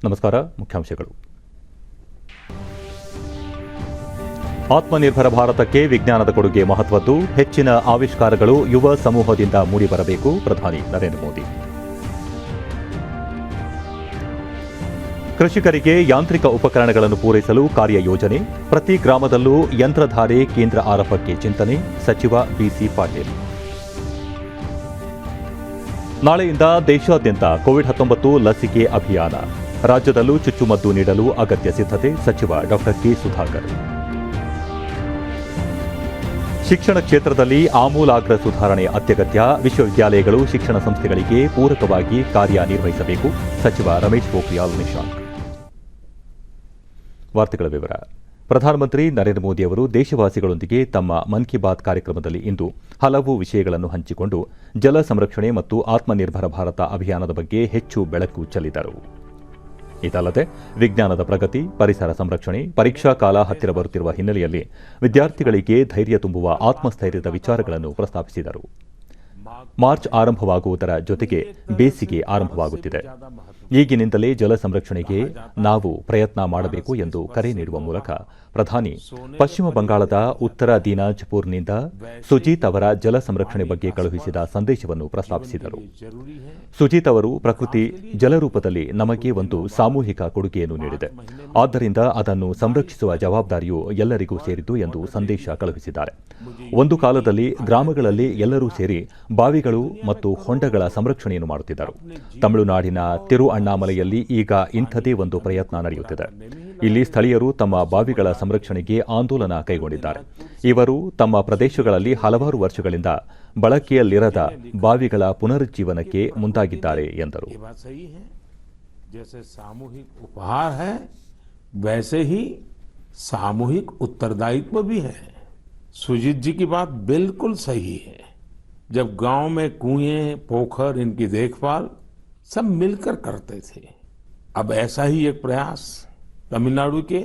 ನಮಸ್ಕಾರ. ಮುಖ್ಯಾಂಶಗಳು. ಆತ್ಮನಿರ್ಭರ ಭಾರತಕ್ಕೆ ವಿಜ್ಞಾನದ ಕೊಡುಗೆ ಮಹತ್ವದ್ದು. ಹೆಚ್ಚಿನ ಆವಿಷ್ಕಾರಗಳು ಯುವ ಸಮೂಹದಿಂದ ಮೂಡಿಬರಬೇಕು. ಪ್ರಧಾನಿ ನರೇಂದ್ರ ಮೋದಿ. ಕೃಷಿಕರಿಗೆ ಯಾಂತ್ರಿಕ ಉಪಕರಣಗಳನ್ನು ಪೂರೈಸಲು ಕಾರ್ಯಯೋಜನೆ. ಪ್ರತಿ ಗ್ರಾಮದಲ್ಲೂ ಯಂತ್ರಧಾರೆ ಕೇಂದ್ರ ಆರಂಭಕ್ಕೆ ಚಿಂತನೆ. ಸಚಿವ ಬಿಸಿ ಪಾಟೀಲ್. ನಾಳೆಯಿಂದ ದೇಶಾದ್ಯಂತ ಕೋವಿಡ್-19 ಲಸಿಕೆ ಅಭಿಯಾನ. ರಾಜ್ಯದಲ್ಲೂ ಚುಚ್ಚುಮದ್ದು ನೀಡಲು ಅಗತ್ಯ ಸಿದ್ಧತೆ. ಸಚಿವ ಡಾ ಕೆ ಸುಧಾಕರ್. ಶಿಕ್ಷಣ ಕ್ಷೇತ್ರದಲ್ಲಿ ಆಮೂಲಾಗ್ರ ಸುಧಾರಣೆ ಅತ್ಯಗತ್ಯ. ವಿಶ್ವವಿದ್ಯಾಲಯಗಳು ಶಿಕ್ಷಣ ಸಂಸ್ಥೆಗಳಿಗೆ ಪೂರಕವಾಗಿ ಕಾರ್ಯನಿರ್ವಹಿಸಬೇಕು. ಸಚಿವ ರಮೇಶ್ ಪೋಖ್ರಿಯಾಲ್ ನಿಶಾಂಕ್. ವಾರ್ತೆಗಳ ವಿವರ. ಪ್ರಧಾನಮಂತ್ರಿ ನರೇಂದ್ರ ಮೋದಿ ಅವರು ದೇಶವಾಸಿಗಳೊಂದಿಗೆ ತಮ್ಮ ಮನ್ ಕಿ ಬಾತ್ ಕಾರ್ಯಕ್ರಮದಲ್ಲಿ ಇಂದು ಹಲವು ವಿಷಯಗಳನ್ನು ಹಂಚಿಕೊಂಡು ಜಲ ಸಂರಕ್ಷಣೆ ಮತ್ತು ಆತ್ಮನಿರ್ಭರ ಭಾರತ ಅಭಿಯಾನದ ಬಗ್ಗೆ ಹೆಚ್ಚು ಬೆಳಕು ಚೆಲ್ಲಿದರು. ಇದಲ್ಲದೆ ವಿಜ್ಞಾನದ ಪ್ರಗತಿ, ಪರಿಸರ ಸಂರಕ್ಷಣೆ, ಪರೀಕ್ಷಾ ಕಾಲ ಹತ್ತಿರ ಬರುತ್ತಿರುವ ಹಿನ್ನೆಲೆಯಲ್ಲಿ ವಿದ್ಯಾರ್ಥಿಗಳಿಗೆ ಧೈರ್ಯ ತುಂಬುವ ಆತ್ಮಸ್ಥೈರ್ಯದ ವಿಚಾರಗಳನ್ನು ಪ್ರಸ್ತಾಪಿಸಿದರು. ಮಾರ್ಚ್ ಆರಂಭವಾಗುವುದರ ಜೊತೆಗೆ ಬೇಸಿಗೆ ಆರಂಭವಾಗುತ್ತಿದೆ. ಈಗಿನಿಂದಲೇ ಜಲ ಸಂರಕ್ಷಣೆಗೆ ನಾವು ಪ್ರಯತ್ನ ಮಾಡಬೇಕು ಎಂದು ಕರೆ ನೀಡುವ ಮೂಲಕ ಪ್ರಧಾನಿ ಪಶ್ಚಿಮ ಬಂಗಾಳದ ಉತ್ತರ ದಿನಾಜ್ಪುರ್ನಿಂದ ಸುಜೀತ್ ಅವರ ಜಲ ಸಂರಕ್ಷಣೆ ಬಗ್ಗೆ ಕಳುಹಿಸಿದ ಸಂದೇಶವನ್ನು ಪ್ರಸ್ತಾಪಿಸಿದರು. ಸುಜೀತ್ ಅವರು ಪ್ರಕೃತಿ ಜಲರೂಪದಲ್ಲಿ ನಮಗೆ ಒಂದು ಸಾಮೂಹಿಕ ಕೊಡುಗೆಯನ್ನು ನೀಡಿದೆ. ಆದ್ದರಿಂದ ಅದನ್ನು ಸಂರಕ್ಷಿಸುವ ಜವಾಬ್ದಾರಿಯು ಎಲ್ಲರಿಗೂ ಸೇರಿದ್ದು ಎಂದು ಸಂದೇಶ ಕಳುಹಿಸಿದ್ದಾರೆ. ಒಂದು ಕಾಲದಲ್ಲಿ ಗ್ರಾಮಗಳಲ್ಲಿ ಎಲ್ಲರೂ ಸೇರಿ ಬಾವಿಗಳು ಮತ್ತು ಹೊಂಡಗಳ ಸಂರಕ್ಷಣೆಯನ್ನು ಮಾಡುತ್ತಿದ್ದರು. ತಮಿಳುನಾಡಿನ ತಿರುಅಣ್ಣಾಮಲೆಯಲ್ಲಿ ಈಗ ಇಂಥದೇ ಒಂದು ಪ್ರಯತ್ನ ನಡೆಯುತ್ತಿದೆ. ಇಲ್ಲಿ ಸ್ಥಳೀಯರು ತಮ್ಮ ಬಾವಿಗಳ ಸಂರಕ್ಷಣೆಗೆ ಆಂದೋಲನ ಕೈಗೊಂಡಿದ್ದಾರೆ. ಇವರು ತಮ್ಮ ಪ್ರದೇಶಗಳಲ್ಲಿ ಹಲವಾರು ವರ್ಷಗಳಿಂದ ಬಳಕೆಯಲ್ಲಿರದ ಬಾವಿಗಳ ಪುನರುಜ್ಜೀವನಕ್ಕೆ ಮುಂದಾಗಿದ್ದಾರೆ ಎಂದರು. सामूहिक उत्तरदायित्व भी है. सुजीत जी की बात बिल्कुल सही है. जब गांव में कुएं, पोखर, इनकी देखभाल सब मिलकर करते थे. अब ऐसा ही एक प्रयास तमिलनाडु के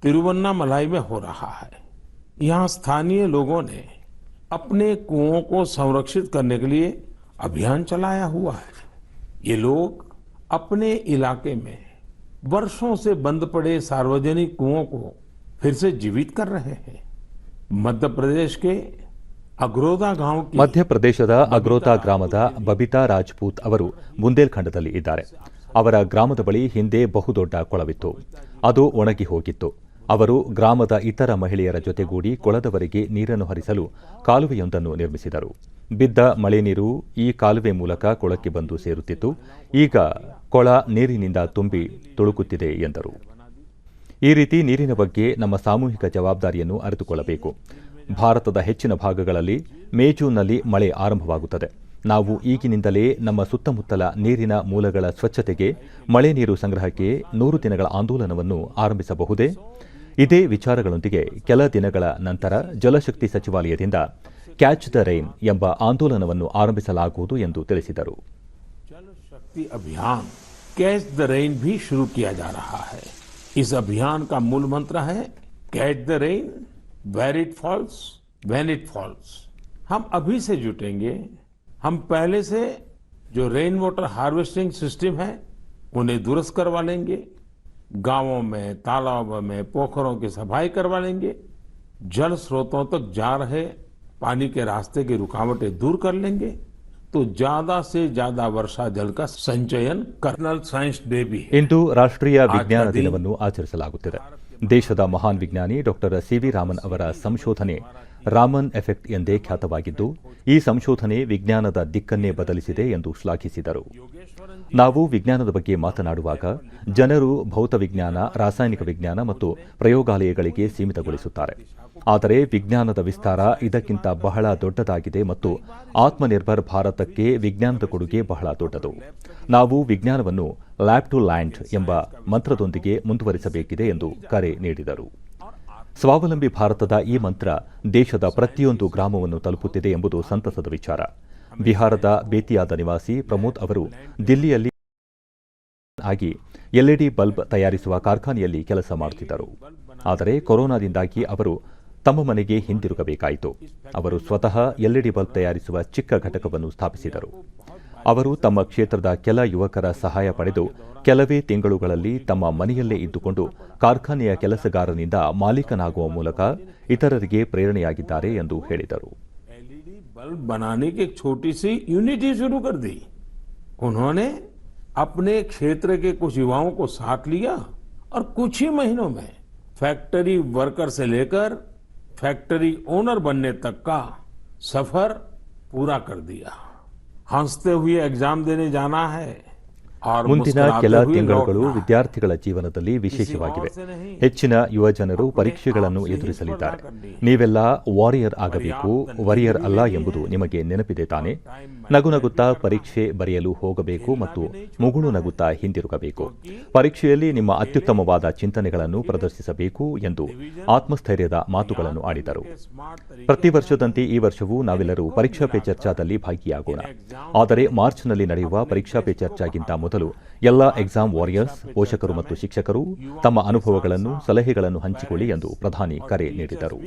तिरुवन्नामलाई में हो रहा है. यहाँ स्थानीय लोगों ने अपने कुओं को संरक्षित करने के लिए अभियान चलाया हुआ है. ये लोग अपने इलाके में वर्षों से बंद पड़े सार्वजनिक कुओं को फिर से जीवित कर रहे हैं. ಮಧ್ಯಪ್ರದೇಶದ ಅಗ್ರೋತಾ ಗ್ರಾಮದ ಬಬಿತಾ ರಾಜ್ಪೂತ್ ಅವರು ಬುಂದೇಲ್ಖಂಡದಲ್ಲಿ ಇದ್ದಾರೆ. ಅವರ ಗ್ರಾಮದ ಬಳಿ ಹಿಂದೆ ಬಹುದೊಡ್ಡ ಕೊಳವಿತ್ತು. ಅದು ಒಣಗಿ ಹೋಗಿತ್ತು. ಅವರು ಗ್ರಾಮದ ಇತರ ಮಹಿಳೆಯರ ಜೊತೆಗೂಡಿ ಕೊಳದವರೆಗೆ ನೀರನ್ನು ಹರಿಸಲು ಕಾಲುವೆಯೊಂದನ್ನು ನಿರ್ಮಿಸಿದರು. ಬಿದ್ದ ಮಳೆ ನೀರು ಈ ಕಾಲುವೆ ಮೂಲಕ ಕೊಳಕ್ಕೆ ಬಂದು ಸೇರುತ್ತಿತ್ತು. ಈಗ ಕೊಳ ನೀರಿನಿಂದ ತುಂಬಿ ತುಳುಕುತ್ತಿದೆ ಎಂದರು. ಈ ರೀತಿ ನೀರಿನ ಬಗ್ಗೆ ನಮ್ಮ ಸಾಮೂಹಿಕ ಜವಾಬ್ದಾರಿಯನ್ನು ಅರಿತುಕೊಳ್ಳಬೇಕು. ಭಾರತದ ಹೆಚ್ಚಿನ ಭಾಗಗಳಲ್ಲಿ ಮೇ ಜೂನ್ನಲ್ಲಿ ಮಳೆ ಆರಂಭವಾಗುತ್ತದೆ. ನಾವು ಈಗಿನಿಂದಲೇ ನಮ್ಮ ಸುತ್ತಮುತ್ತಲ ನೀರಿನ ಮೂಲಗಳ ಸ್ವಚ್ಛತೆಗೆ, ಮಳೆ ನೀರು ಸಂಗ್ರಹಕ್ಕೆ 100 ದಿನಗಳ ಆಂದೋಲನವನ್ನು ಆರಂಭಿಸಬಹುದೇ? ಇದೇ ವಿಚಾರಗಳೊಂದಿಗೆ ಕೆಲ ದಿನಗಳ ನಂತರ ಜಲಶಕ್ತಿ ಸಚಿವಾಲಯದಿಂದ ಕ್ಯಾಚ್ ದ ರೈನ್ ಎಂಬ ಆಂದೋಲನವನ್ನು ಆರಂಭಿಸಲಾಗುವುದು ಎಂದು ತಿಳಿಸಿದರು. जलशक्ति अभियान कैच द रेन भी शुरू किया जा रहा है. इस अभियान का मूल मंत्र है catch the rain where it falls when it falls. हम अभी से जुटेंगे. हम पहले से जो रेन वाटर हार्वेस्टिंग सिस्टम है उन्हें दुरुस्त करवा लेंगे. गांवों में, तालाबों में, पोखरों की सफाई करवा लेंगे. जल स्रोतों तक जा रहे पानी के रास्ते की रुकावटें दूर कर लेंगे. तो ज्यादा से ज्यादा वर्षा जल का संचयन कर्नल साइंस डे भी है. ಇಂದು ರಾಷ್ಟ್ರೀಯ ವಿಜ್ಞಾನ ದಿನವನ್ನು ಆಚರಿಸಲಾಗುತ್ತಿದೆ. ದೇಶದ ಮಹಾನ್ ವಿಜ್ಞಾನಿ ಡಾಕ್ಟರ್ ಸಿ.ವಿ. ರಾಮನ್ ಅವರ ಸಂಶೋಧನೆ ರಾಮನ್ ಎಫೆಕ್ಟ್ ಎಂದೇ ಖ್ಯಾತವಾಗಿದ್ದು, ಈ ಸಂಶೋಧನೆ ವಿಜ್ಞಾನದ ದಿಕ್ಕನ್ನೇ ಬದಲಿಸಿದೆ ಎಂದು ಶ್ಲಾಘಿಸಿದರು. ನಾವು ವಿಜ್ಞಾನದ ಬಗ್ಗೆ ಮಾತನಾಡುವಾಗ ಜನರು ಭೌತವಿಜ್ಞಾನ, ರಾಸಾಯನಿಕ ವಿಜ್ಞಾನ ಮತ್ತು ಪ್ರಯೋಗಾಲಯಗಳಿಗೆ ಸೀಮಿತಗೊಳಿಸುತ್ತಾರೆ. ಆದರೆ ವಿಜ್ಞಾನದ ವಿಸ್ತಾರ ಇದಕ್ಕಿಂತ ಬಹಳ ದೊಡ್ಡದಾಗಿದೆ ಮತ್ತು ಆತ್ಮನಿರ್ಭರ್ ಭಾರತಕ್ಕೆ ವಿಜ್ಞಾನದ ಕೊಡುಗೆ ಬಹಳ ದೊಡ್ಡದು. ನಾವು ವಿಜ್ಞಾನವನ್ನು ಲ್ಯಾಬ್ ಟು ಲ್ಯಾಂಡ್ ಎಂಬ ಮಂತ್ರದೊಂದಿಗೆ ಮುಂದುವರಿಸಬೇಕಿದೆ ಎಂದು ಕರೆ ನೀಡಿದರು. ಸ್ವಾವಲಂಬಿ ಭಾರತದ ಈ ಮಂತ್ರ ದೇಶದ ಪ್ರತಿಯೊಂದು ಗ್ರಾಮವನ್ನು ತಲುಪುತ್ತಿದೆ ಎಂಬುದು ಸಂತಸದ ವಿಚಾರ. ಬಿಹಾರದ ಬೇತಿಯಾದ ನಿವಾಸಿ ಪ್ರಮೋದ್ ಅವರು ದಿಲ್ಲಿಯಲ್ಲಿ ಆಗಿ ಎಲ್ಇಡಿ ಬಲ್ಬ್ ತಯಾರಿಸುವ ಕಾರ್ಖಾನೆಯಲ್ಲಿ ಕೆಲಸ ಮಾಡುತ್ತಿದ್ದರು. ಆದರೆ ಕೊರೋನಾದಿಂದಾಗಿ ಅವರು ತಮ್ಮ ಮನೆಗೆ ಹಿಂದಿರುಗಬೇಕಾಯಿತು. ಅವರು ಸ್ವತಃ ಎಲ್ಇಡಿ ಬಲ್ಬ್ ತಯಾರಿಸುವ ಚಿಕ್ಕ ಘಟಕವನ್ನು ಸ್ಥಾಪಿಸಿದರು. ಅವರು ತಮ್ಮ ಕ್ಷೇತ್ರದ ಕೆಲ ಯುವಕರ ಸಹಾಯ ಪಡೆದು ಕೆಲವೇ ತಿಂಗಳುಗಳಲ್ಲಿ ತಮ್ಮ ಮನೆಯಲ್ಲೇ ಇದ್ದುಕೊಂಡು ಕಾರ್ಖಾನೆಯ ಕೆಲಸಗಾರನಿಂದ ಮಾಲೀಕನಾಗುವ ಮೂಲಕ ಇತರರಿಗೆ ಪ್ರೇರಣೆಯಾಗಿದ್ದಾರೆ ಎಂದು ಹೇಳಿದರು. एलईडी बल्ब बनाने की एक छोटी सी यूनिट ही शुरू कर दी. उन्होंने अपने क्षेत्र के कुछ युवाओं को साथ लिया और कुछ ही महीनों में फैक्ट्री वर्कर से लेकर फैक्ट्री ओनर बनने तक का सफर पूरा कर दिया. हंसते हुए एग्जाम देने जाना है और ಮುಂದಿನ ಕೆಲ मुस्कुराते हुए ತಿಂಗಳುಗಳು लौटना है. ವಿದ್ಯಾರ್ಥಿಗಳ ಜೀವನದಲ್ಲಿ ವಿಶೇಷವಾಗಿವೆ. ಹೆಚ್ಚಿನ ಯುವಜನರು ಪರೀಕ್ಷೆಗಳನ್ನು ಎದುರಿಸಲಿದ್ದಾರೆ. ನೀವೆಲ್ಲ ವಾರಿಯರ್ ಆಗಬೇಕು, ವರಿಯರ್ ಅಲ್ಲ ಎಂಬುದು ನಿಮಗೆ ನೆನಪಿದೆ ತಾನೆ. ನಗುನಗುತ್ತಾ ಪರೀಕ್ಷೆ ಬರೆಯಲು ಹೋಗಬೇಕು ಮತ್ತು ಮುಗುಳು ನಗುತ್ತಾ ಹಿಂದಿರುಗಬೇಕು. ಪರೀಕ್ಷೆಯಲ್ಲಿ ನಿಮ್ಮ ಅತ್ಯುತ್ತಮವಾದ ಚಿಂತನೆಗಳನ್ನು ಪ್ರದರ್ಶಿಸಬೇಕು ಎಂದು ಆತ್ಮಸ್ಥೈರ್ಯದ ಮಾತುಗಳನ್ನು ಆಡಿದರು. ಪ್ರತಿ ವರ್ಷದಂತೆ ಈ ವರ್ಷವೂ ನಾವೆಲ್ಲರೂ ಪರೀಕ್ಷಾ ಪೇ ಚರ್ಚಾದಲ್ಲಿ ಭಾಗಿಯಾಗೋಣ. ಆದರೆ ಮಾರ್ಚ್ನಲ್ಲಿ ನಡೆಯುವ ಪರೀಕ್ಷಾ ಪೇ ಚರ್ಚಾಗಿಂತ ಮೊದಲು ಎಲ್ಲ ಎಕ್ಸಾಮ್ ವಾರಿಯರ್ಸ್, ಪೋಷಕರು ಮತ್ತು ಶಿಕ್ಷಕರು ತಮ್ಮ ಅನುಭವಗಳನ್ನು, ಸಲಹೆಗಳನ್ನು ಹಂಚಿಕೊಳ್ಳಿ ಎಂದು ಪ್ರಧಾನಿ ಕರೆ ನೀಡಿದರು.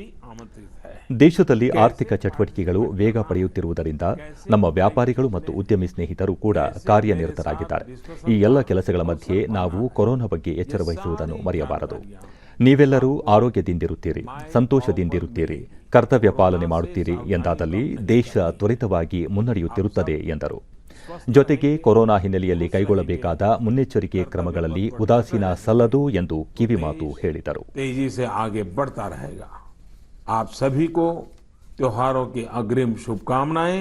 ದೇಶದಲ್ಲಿ ಆರ್ಥಿಕ ಚಟುವಟಿಕೆಗಳು ವೇಗ ಪಡೆಯುತ್ತಿರುವುದರಿಂದ ನಮ್ಮ ವ್ಯಾಪಾರಿಗಳು ಮತ್ತು ಉದ್ಯಮಿ ಸ್ನೇಹಿತರು ಕೂಡ ಕಾರ್ಯನಿರತರಾಗಿದ್ದಾರೆ. ಈ ಎಲ್ಲ ಕೆಲಸಗಳ ಮಧ್ಯೆ ನಾವು ಕೊರೋನಾ ಬಗ್ಗೆ ಎಚ್ಚರ ವಹಿಸುವುದನ್ನು ಮರೆಯಬಾರದು. ನೀವೆಲ್ಲರೂ ಆರೋಗ್ಯದಿಂದಿರುತ್ತೀರಿ, ಸಂತೋಷದಿಂದಿರುತ್ತೀರಿ, ಕರ್ತವ್ಯ ಪಾಲನೆ ಮಾಡುತ್ತೀರಿ ಎಂದಾದಲ್ಲಿ ದೇಶ ತ್ವರಿತವಾಗಿ ಮುನ್ನಡೆಯುತ್ತಿರುತ್ತದೆ ಎಂದರು. ಜೊತೆಗೆ ಕೊರೋನಾ ಹಿನ್ನೆಲೆಯಲ್ಲಿ ಕೈಗೊಳ್ಳಬೇಕಾದ ಮುನ್ನೆಚ್ಚರಿಕೆ ಕ್ರಮಗಳಲ್ಲಿ ಉದಾಸೀನ ಸಲ್ಲದು ಎಂದು ಕಿವಿಮಾತು ಹೇಳಿದರು. तेजी से आगे बढ़ता रहेगा. आप सभी को त्योहारों की अग्रिम शुभकामनाएं.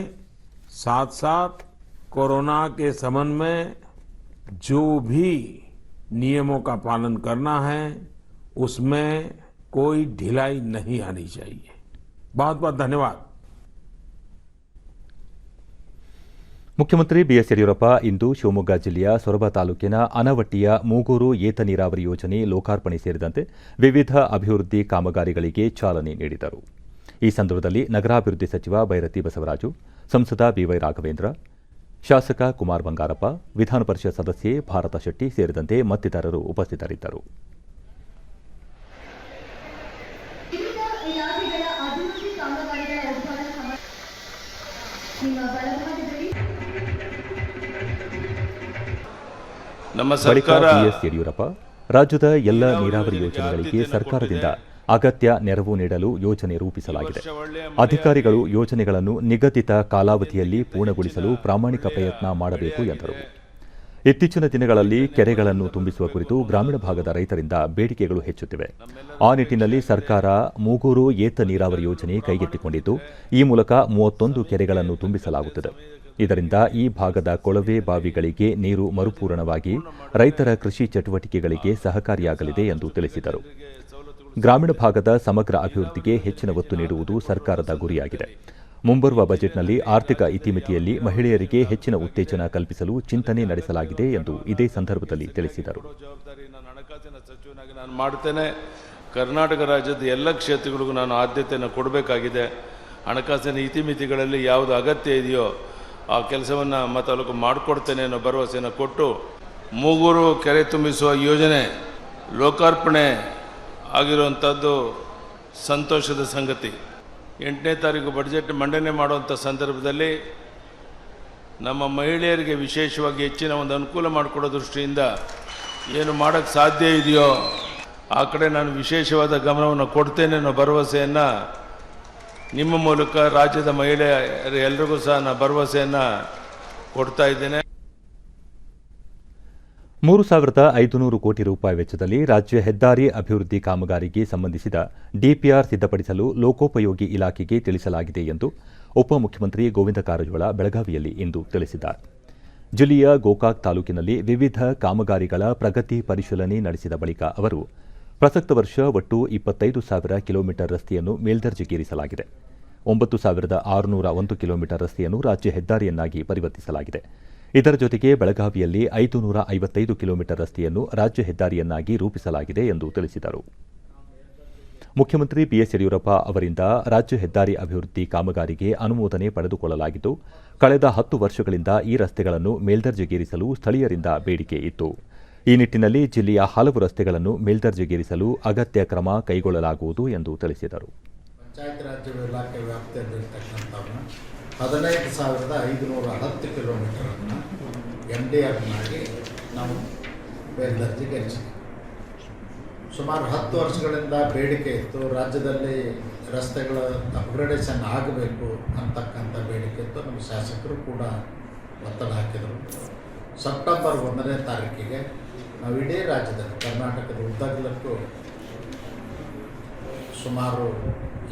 साथ साथ कोरोना के संबंध में जो भी नियमों का पालन करना है उसमें कोई ढिलाई नहीं आनी चाहिए. बहुत बहुत धन्यवाद. ಮುಖ್ಯಮಂತ್ರಿ ಬಿಎಸ್ ಯಡಿಯೂರಪ್ಪ ಇಂದು ಶಿವಮೊಗ್ಗ ಜಿಲ್ಲೆಯ ಸೊರಬ ತಾಲೂಕಿನ ಅನವಟ್ಟಿಯ ಮೂಗೂರು ಏತ ನೀರಾವರಿ ಯೋಜನೆ ಲೋಕಾರ್ಪಣೆ ಸೇರಿದಂತೆ ವಿವಿಧ ಅಭಿವೃದ್ಧಿ ಕಾಮಗಾರಿಗಳಿಗೆ ಚಾಲನೆ ನೀಡಿದರು. ಈ ಸಂದರ್ಭದಲ್ಲಿ ನಗರಾಭಿವೃದ್ಧಿ ಸಚಿವ ಬೈರತಿ ಬಸವರಾಜು, ಸಂಸದ ಬಿವೈ ರಾಘವೇಂದ್ರ, ಶಾಸಕ ಕುಮಾರ್ ಬಂಗಾರಪ್ಪ, ವಿಧಾನ ಪರಿಷತ್ ಸದಸ್ಯೆ ಭಾರತ ಶೆಟ್ಟಿ ಸೇರಿದಂತೆ ಮತ್ತಿತರರು ಉಪಸ್ಥಿತರಿದ್ದರು. ಬಳಿಕ ಬಿಎಸ್ ಯಡಿಯೂರಪ್ಪ ರಾಜ್ಯದ ಎಲ್ಲ ನೀರಾವರಿ ಯೋಜನೆಗಳಿಗೆ ಸರ್ಕಾರದಿಂದ ಅಗತ್ಯ ನೆರವು ನೀಡಲು ಯೋಜನೆ ರೂಪಿಸಲಾಗಿದೆ. ಅಧಿಕಾರಿಗಳು ಯೋಜನೆಗಳನ್ನು ನಿಗದಿತ ಕಾಲಾವಧಿಯಲ್ಲಿ ಪೂರ್ಣಗೊಳಿಸಲು ಪ್ರಾಮಾಣಿಕ ಪ್ರಯತ್ನ ಮಾಡಬೇಕು ಎಂದರು. ಇತ್ತೀಚಿನ ದಿನಗಳಲ್ಲಿ ಕೆರೆಗಳನ್ನು ತುಂಬಿಸುವ ಕುರಿತು ಗ್ರಾಮೀಣ ಭಾಗದ ರೈತರಿಂದ ಬೇಡಿಕೆಗಳು ಹೆಚ್ಚುತ್ತಿವೆ. ಆ ನಿಟ್ಟಿನಲ್ಲಿ ಸರ್ಕಾರ ಮೂಗೂರು ಏತ ನೀರಾವರಿ ಯೋಜನೆ ಕೈಗೆತ್ತಿಕೊಂಡಿದ್ದು, ಈ ಮೂಲಕ 31 ಕೆರೆಗಳನ್ನು ತುಂಬಿಸಲಾಗುತ್ತಿದೆ. ಇದರಿಂದ ಈ ಭಾಗದ ಕೊಳವೆ ಬಾವಿಗಳಿಗೆ ನೀರು ಮರುಪೂರಣವಾಗಿ ರೈತರ ಕೃಷಿ ಚಟುವಟಿಕೆಗಳಿಗೆ ಸಹಕಾರಿಯಾಗಲಿದೆ ಎಂದು ತಿಳಿಸಿದರು. ಗ್ರಾಮೀಣ ಭಾಗದ ಸಮಗ್ರ ಅಭಿವೃದ್ಧಿಗೆ ಹೆಚ್ಚಿನ ಒತ್ತು ನೀಡುವುದು ಸರ್ಕಾರದ ಗುರಿಯಾಗಿದೆ. ಮುಂಬರುವ ಬಜೆಟ್ನಲ್ಲಿ ಆರ್ಥಿಕ ಇತಿಮಿತಿಯಲ್ಲಿ ಮಹಿಳೆಯರಿಗೆ ಹೆಚ್ಚಿನ ಉತ್ತೇಜನ ಕಲ್ಪಿಸಲು ಚಿಂತನೆ ನಡೆಸಲಾಗಿದೆ ಎಂದು ಇದೇ ಸಂದರ್ಭದಲ್ಲಿ ತಿಳಿಸಿದರು. ನಾನು ಮಾಡ್ತೇನೆ. ಕರ್ನಾಟಕ ರಾಜ್ಯದ ಎಲ್ಲ ಕ್ಷೇತ್ರಗಳಿಗೂ ನಾನು ಆದ್ಯತೆಯನ್ನು ಕೊಡಬೇಕಾಗಿದೆ. ಹಣಕಾಸಿನ ಇತಿಮಿತಿಗಳಲ್ಲಿ ಯಾವುದು ಅಗತ್ಯ ಇದೆಯೋ ಆ ಕೆಲಸವನ್ನು ತಾಲೂಕು ಮಾಡಿಕೊಡ್ತೇನೆ ಅನ್ನೋ ಭರವಸೆಯನ್ನು ಕೊಟ್ಟು ಮೂಗೂರು ಕೆರೆ ತುಂಬಿಸುವ ಯೋಜನೆ ಲೋಕಾರ್ಪಣೆ ಆಗಿರುವಂಥದ್ದು ಸಂತೋಷದ ಸಂಗತಿ. 8ನೇ ತಾರೀಕು ಬಡ್ಜೆಟ್ ಮಂಡನೆ ಮಾಡುವಂಥ ಸಂದರ್ಭದಲ್ಲಿ ನಮ್ಮ ಮಹಿಳೆಯರಿಗೆ ವಿಶೇಷವಾಗಿ ಹೆಚ್ಚಿನ ಒಂದು ಅನುಕೂಲ ಮಾಡಿಕೊಡೋ ದೃಷ್ಟಿಯಿಂದ ಏನು ಮಾಡೋಕ್ಕೆ ಸಾಧ್ಯ ಇದೆಯೋ ಆ ಕಡೆ ನಾನು ವಿಶೇಷವಾದ ಗಮನವನ್ನು ಕೊಡ್ತೇನೆ ಅನ್ನೋ ಭರವಸೆಯನ್ನು ನಿಮ್ಮ ಮೂಲಕ ರಾಜ್ಯದ ಮಹಿಳೆಯರು ಎಲ್ರಿಗೂ ಸಹ ನಾನು ಭರವಸೆಯನ್ನು ಕೊಡ್ತಾ ಇದ್ದೇನೆ. 3,500 ಕೋಟಿ ರೂಪಾಯಿ ವೆಚ್ಚದಲ್ಲಿ ರಾಜ್ಯ ಹೆದ್ದಾರಿ ಅಭಿವೃದ್ಧಿ ಕಾಮಗಾರಿಗೆ ಸಂಬಂಧಿಸಿದ ಡಿಪಿಆರ್ ಸಿದ್ಧಪಡಿಸಲು ಲೋಕೋಪಯೋಗಿ ಇಲಾಖೆಗೆ ತಿಳಿಸಲಾಗಿದೆ ಎಂದು ಉಪಮುಖ್ಯಮಂತ್ರಿ ಗೋವಿಂದ ಕಾರಜೋಳ ಬೆಳಗಾವಿಯಲ್ಲಿ ಇಂದು ತಿಳಿಸಿದ್ದಾರೆ. ಜಿಲ್ಲೆಯ ಗೋಕಾಕ್ ತಾಲೂಕಿನಲ್ಲಿ ವಿವಿಧ ಕಾಮಗಾರಿಗಳ ಪ್ರಗತಿ ಪರಿಶೀಲನೆ ನಡೆಸಿದ ಬಳಿಕ ಅವರು ಪ್ರಸಕ್ತ ವರ್ಷ ಒಟ್ಟು 25,000 ಕಿಲೋಮೀಟರ್ ರಸ್ತೆಯನ್ನು ಮೇಲ್ದರ್ಜೆಗೇರಿಸಲಾಗಿದೆ. 9,601 ಕಿಲೋಮೀಟರ್ ರಸ್ತೆಯನ್ನು ರಾಜ್ಯ ಹೆದ್ದಾರಿಯನ್ನಾಗಿ ಪರಿವರ್ತಿಸಲಾಗಿದೆ. ಇದರ ಜೊತೆಗೆ ಬೆಳಗಾವಿಯಲ್ಲಿ 555 ಕಿಲೋಮೀಟರ್ ರಸ್ತೆಯನ್ನು ರಾಜ್ಯ ಹೆದ್ದಾರಿಯನ್ನಾಗಿ ರೂಪಿಸಲಾಗಿದೆ ಎಂದು ತಿಳಿಸಿದರು. ಮುಖ್ಯಮಂತ್ರಿ ಬಿಎಸ್ ಯಡಿಯೂರಪ್ಪ ಅವರಿಂದ ರಾಜ್ಯ ಹೆದ್ದಾರಿ ಅಭಿವೃದ್ಧಿ ಕಾಮಗಾರಿಗೆ ಅನುಮೋದನೆ ಪಡೆದುಕೊಳ್ಳಲಾಗಿದ್ದು, ಕಳೆದ 10 ವರ್ಷಗಳಿಂದ ಈ ರಸ್ತೆಗಳನ್ನು ಮೇಲ್ದರ್ಜೆಗೇರಿಸಲು ಸ್ಥಳೀಯರಿಂದ ಬೇಡಿಕೆ ಇತ್ತು. ಈ ನಿಟ್ಟಿನಲ್ಲಿ ಜಿಲ್ಲೆಯ ಹಲವು ರಸ್ತೆಗಳನ್ನು ಮೇಲ್ದರ್ಜೆಗೇರಿಸಲು ಅಗತ್ಯ ಕ್ರಮ ಕೈಗೊಳ್ಳಲಾಗುವುದು ಎಂದು ತಿಳಿಸಿದರು. ಪಂಚಾಯತ್ ರಾಜ್ ಇಲಾಖೆ ವ್ಯಾಪ್ತಿಯಲ್ಲಿರ್ತಕ್ಕಂಥ 15,510 ಕಿಲೋಮೀಟರನ್ನು MDRನಾಗಿ ನಾವು ಮೇಲ್ದರ್ಜೆಗೆ ಏರಿಸಿದ್ವಿ. ಸುಮಾರು 10 ವರ್ಷಗಳಿಂದ ಬೇಡಿಕೆ ಇತ್ತು, ರಾಜ್ಯದಲ್ಲಿ ರಸ್ತೆಗಳ ಅಪ್ಗ್ರೇಡೇಷನ್ ಆಗಬೇಕು ಅಂತಕ್ಕಂಥ ಬೇಡಿಕೆ ಇತ್ತು. ನಮ್ಮ ಶಾಸಕರು ಕೂಡ ಒತ್ತಡ ಹಾಕಿದರು. ಸೆಪ್ಟೆಂಬರ್ 1ನೇ ತಾರೀಕಿಗೆ ನಾವು ಇಡೀ ರಾಜ್ಯದಲ್ಲಿ ಕರ್ನಾಟಕದ ಉದ್ದಗಲಕ್ಕೂ ಸುಮಾರು